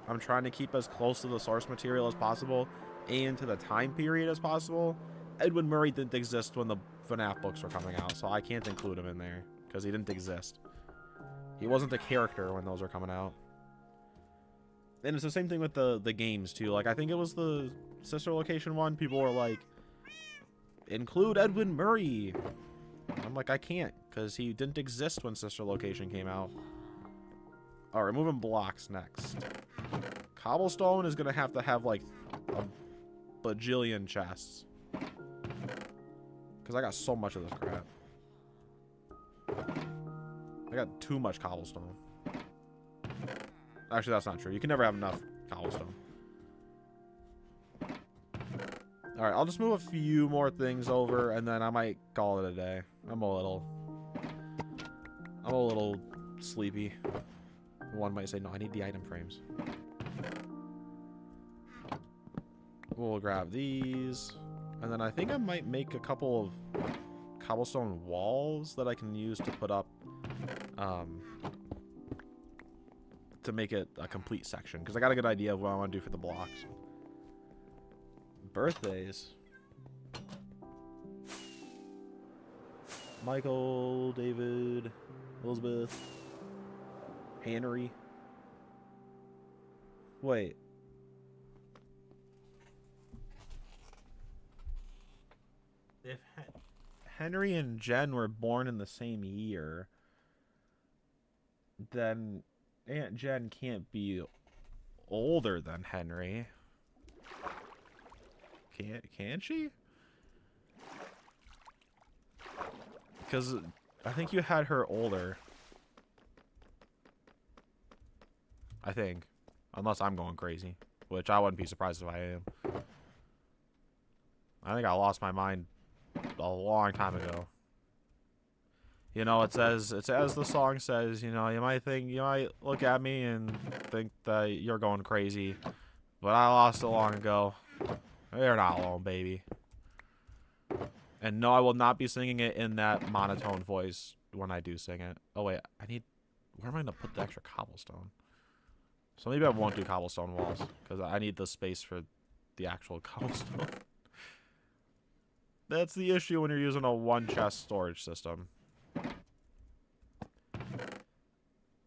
I'm trying to keep as close to the source material as possible and to the time period as possible. Edwin Murray didn't exist when the FNAF books were coming out, so I can't include him in there because he didn't exist. He wasn't a character when those were coming out. And it's the same thing with the games too. Like, I think it was the Sister Location one. People were like, include Edwin Murray. I'm like, I can't, because he didn't exist when Sister Location came out. Alright, moving blocks next. Cobblestone is going to have, like, a bajillion chests. Because I got so much of this crap. I got too much cobblestone. Actually, that's not true. You can never have enough cobblestone. Alright, I'll just move a few more things over, and then I might call it a day. I'm a little sleepy. One might say, no, I need the item frames. We'll grab these. And then I think I might make a couple of cobblestone walls that I can use to put up, to make it a complete section. Because I got a good idea of what I want to do for the blocks. Birthdays. Michael, David, Elizabeth, Henry. Wait. If Henry and Jen were born in the same year, then Aunt Jen can't be older than Henry. Can she? Because I think you had her older. I think. Unless I'm going crazy. Which I wouldn't be surprised if I am. I think I lost my mind a long time ago. You know, it's as the song says, you know, you might look at me and think that you're going crazy, but I lost it long ago. You're not alone, baby. And no, I will not be singing it in that monotone voice when I do sing it. Oh wait, where am I gonna put the extra cobblestone? So maybe I won't do cobblestone walls because I need the space for the actual cobblestone. That's the issue when you're using a one chest storage system.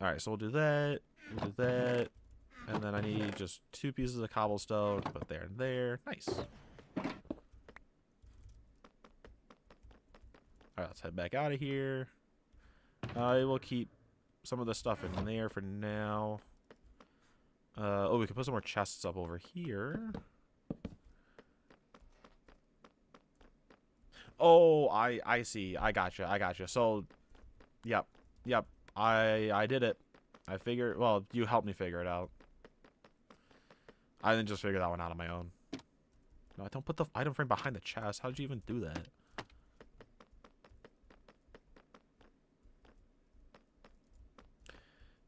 Alright, so we'll do that. We'll do that. And then I need just 2 pieces of cobblestone. Put there and there. Nice. Alright, let's head back out of here. I will keep some of the stuff in there for now. Oh, we can put some more chests up over here. Oh, I see. I gotcha. So, yep. I did it. I figured, well, you helped me figure it out. I didn't just figure that one out on my own. No, I don't put the item frame behind the chest. How did you even do that?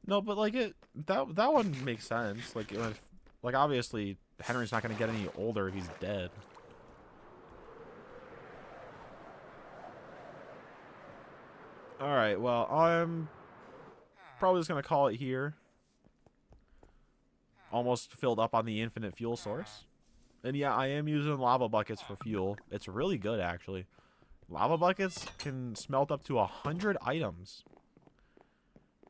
No, but like that one makes sense. Like obviously Henry's not gonna get any older if he's dead. All right, well, I'm probably just gonna call it here. Almost filled up on the infinite fuel source. And yeah, I am using lava buckets for fuel. It's really good, actually. Lava buckets can smelt up to 100 items.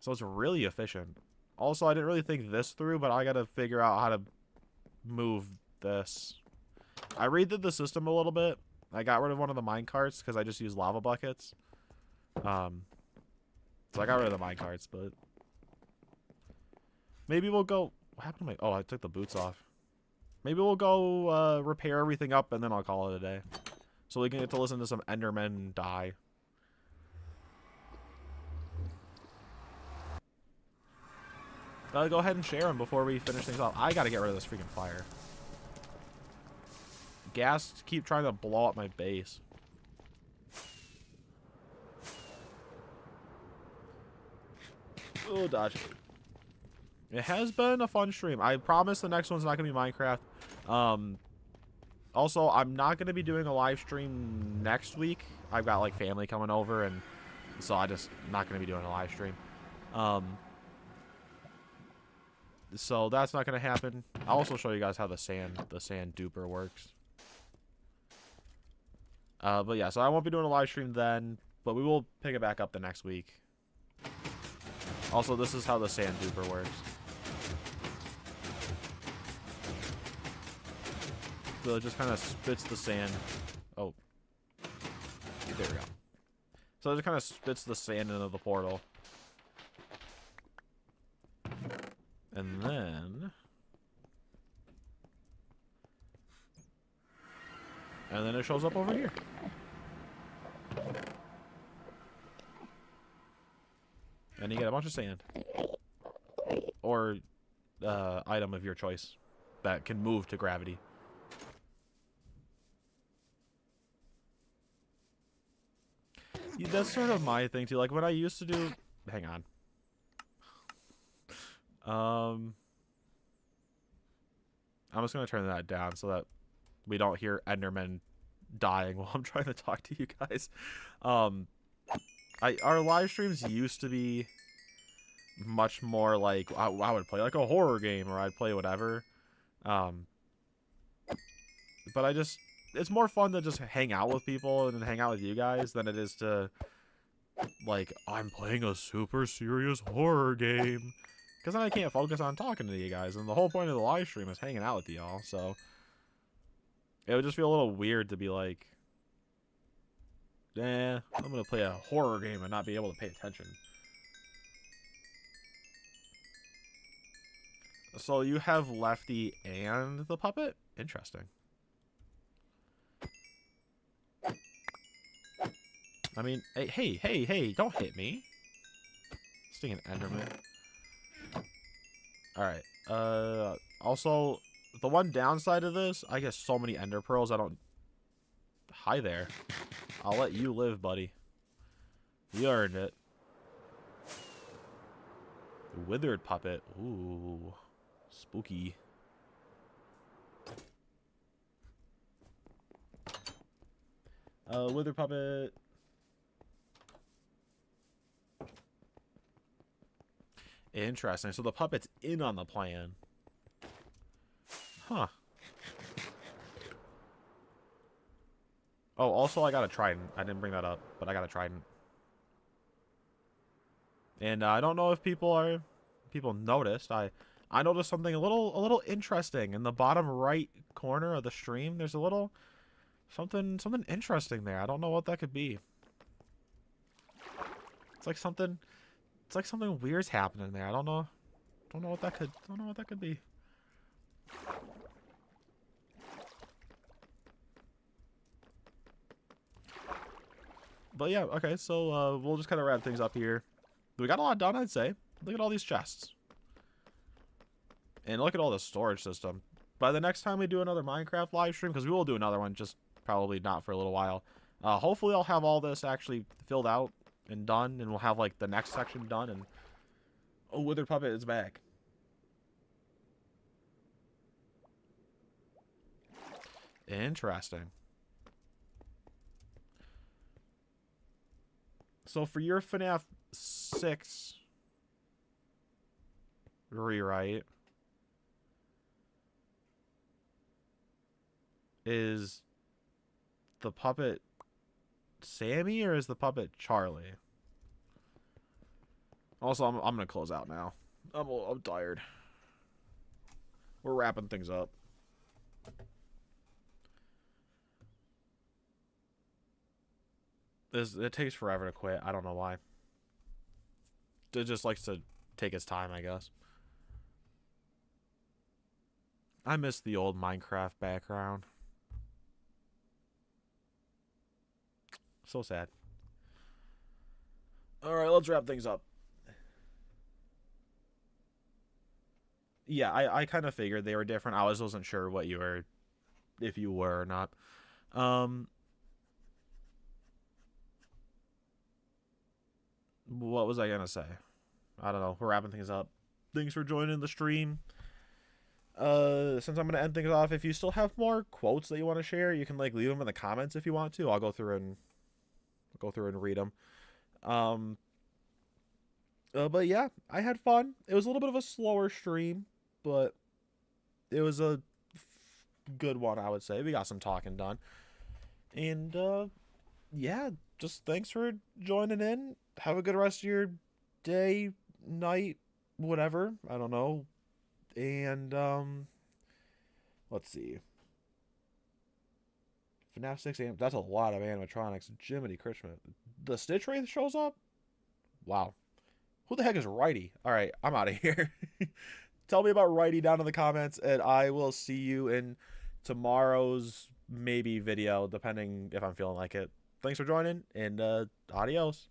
So it's really efficient. Also, I didn't really think this through, but I gotta figure out how to move this. I redid the system a little bit. I got rid of one of the minecarts because I just used lava buckets. So I got rid of the minecarts, but maybe we'll go. What happened to my? Oh, I took the boots off. Maybe we'll go repair everything up and then I'll call it a day, so we can get to listen to some Endermen die. Go ahead and share them before we finish things off. I gotta get rid of this freaking fire. Gas keep trying to blow up my base. Oh, dodge. It has been a fun stream. I promise the next one's not gonna be Minecraft. Also, I'm not gonna be doing a live stream next week. I've got like family coming over, and so I just not gonna be doing a live stream. So that's not gonna happen. I'll also show you guys how the sand duper works. But yeah, so I won't be doing a live stream then, but we will pick it back up the next week. Also, this is how the sand duper works. So it just kind of spits the sand. Oh, there we go. So it just kind of spits the sand into the portal. And then it shows up over here. And you get a bunch of sand. Or item of your choice that can move to gravity. Yeah, that's sort of my thing too. Like when I used to do, hang on. I'm just gonna turn that down so that we don't hear Endermen dying while I'm trying to talk to you guys. Our live streams used to be much more like I would play like a horror game or I'd play whatever. But it's more fun to just hang out with people and hang out with you guys than it is to like I'm playing a super serious horror game, because then I can't focus on talking to you guys, and the whole point of the live stream is hanging out with y'all. So it would just feel a little weird to be like, I'm gonna play a horror game and not be able to pay attention. So you have Lefty and the puppet? Interesting. I mean, hey, don't hit me. Stinging Enderman. Alright, also, the one downside of this, I get so many ender pearls, I don't... Hi there. I'll let you live, buddy. You earned it. Withered puppet. Ooh. Spooky. Withered puppet. Interesting. So the puppet's in on the plan. Huh. Oh, also I got a trident. I didn't bring that up, but I got a trident. And I don't know if people noticed. I noticed something a little interesting in the bottom right corner of the stream. There's a little something interesting there. I don't know what that could be. It's like something weird's happening there. I don't know what that could be. But yeah, okay, so we'll just kind of wrap things up here. We got a lot done, I'd say. Look at all these chests. And look at all the storage system. By the next time we do another Minecraft live stream, because we will do another one, just probably not for a little while. Hopefully I'll have all this actually filled out and done, and we'll have like the next section done, and oh, Withered Puppet is back. Interesting. So for your FNAF 6 rewrite, is the puppet Sammy or is the puppet Charlie? Also, I'm gonna close out now. I'm tired. We're wrapping things up. It takes forever to quit. I don't know why. It just likes to take its time, I guess. I miss the old Minecraft background. So sad. Alright, let's wrap things up. Yeah, I kind of figured they were different. I wasn't sure what you were, if you were or not. What was I gonna say? I don't know. We're wrapping things up. Thanks for joining the stream. Since I'm gonna end things off, if you still have more quotes that you want to share, you can like leave them in the comments if you want to. I'll go through and read them. But yeah, I had fun. It was a little bit of a slower stream, but it was a good one, I would say. We got some talking done. And yeah, just thanks for joining in. Have a good rest of your day, night, whatever. I don't know. And let's see. FNAF 6 AM. That's a lot of animatronics. Jiminy Christmas. The Stitch Wraith shows up? Wow. Who the heck is Righty? Alright, I'm out of here. Tell me about Righty down in the comments, and I will see you in tomorrow's maybe video, depending if I'm feeling like it. Thanks for joining, and adios.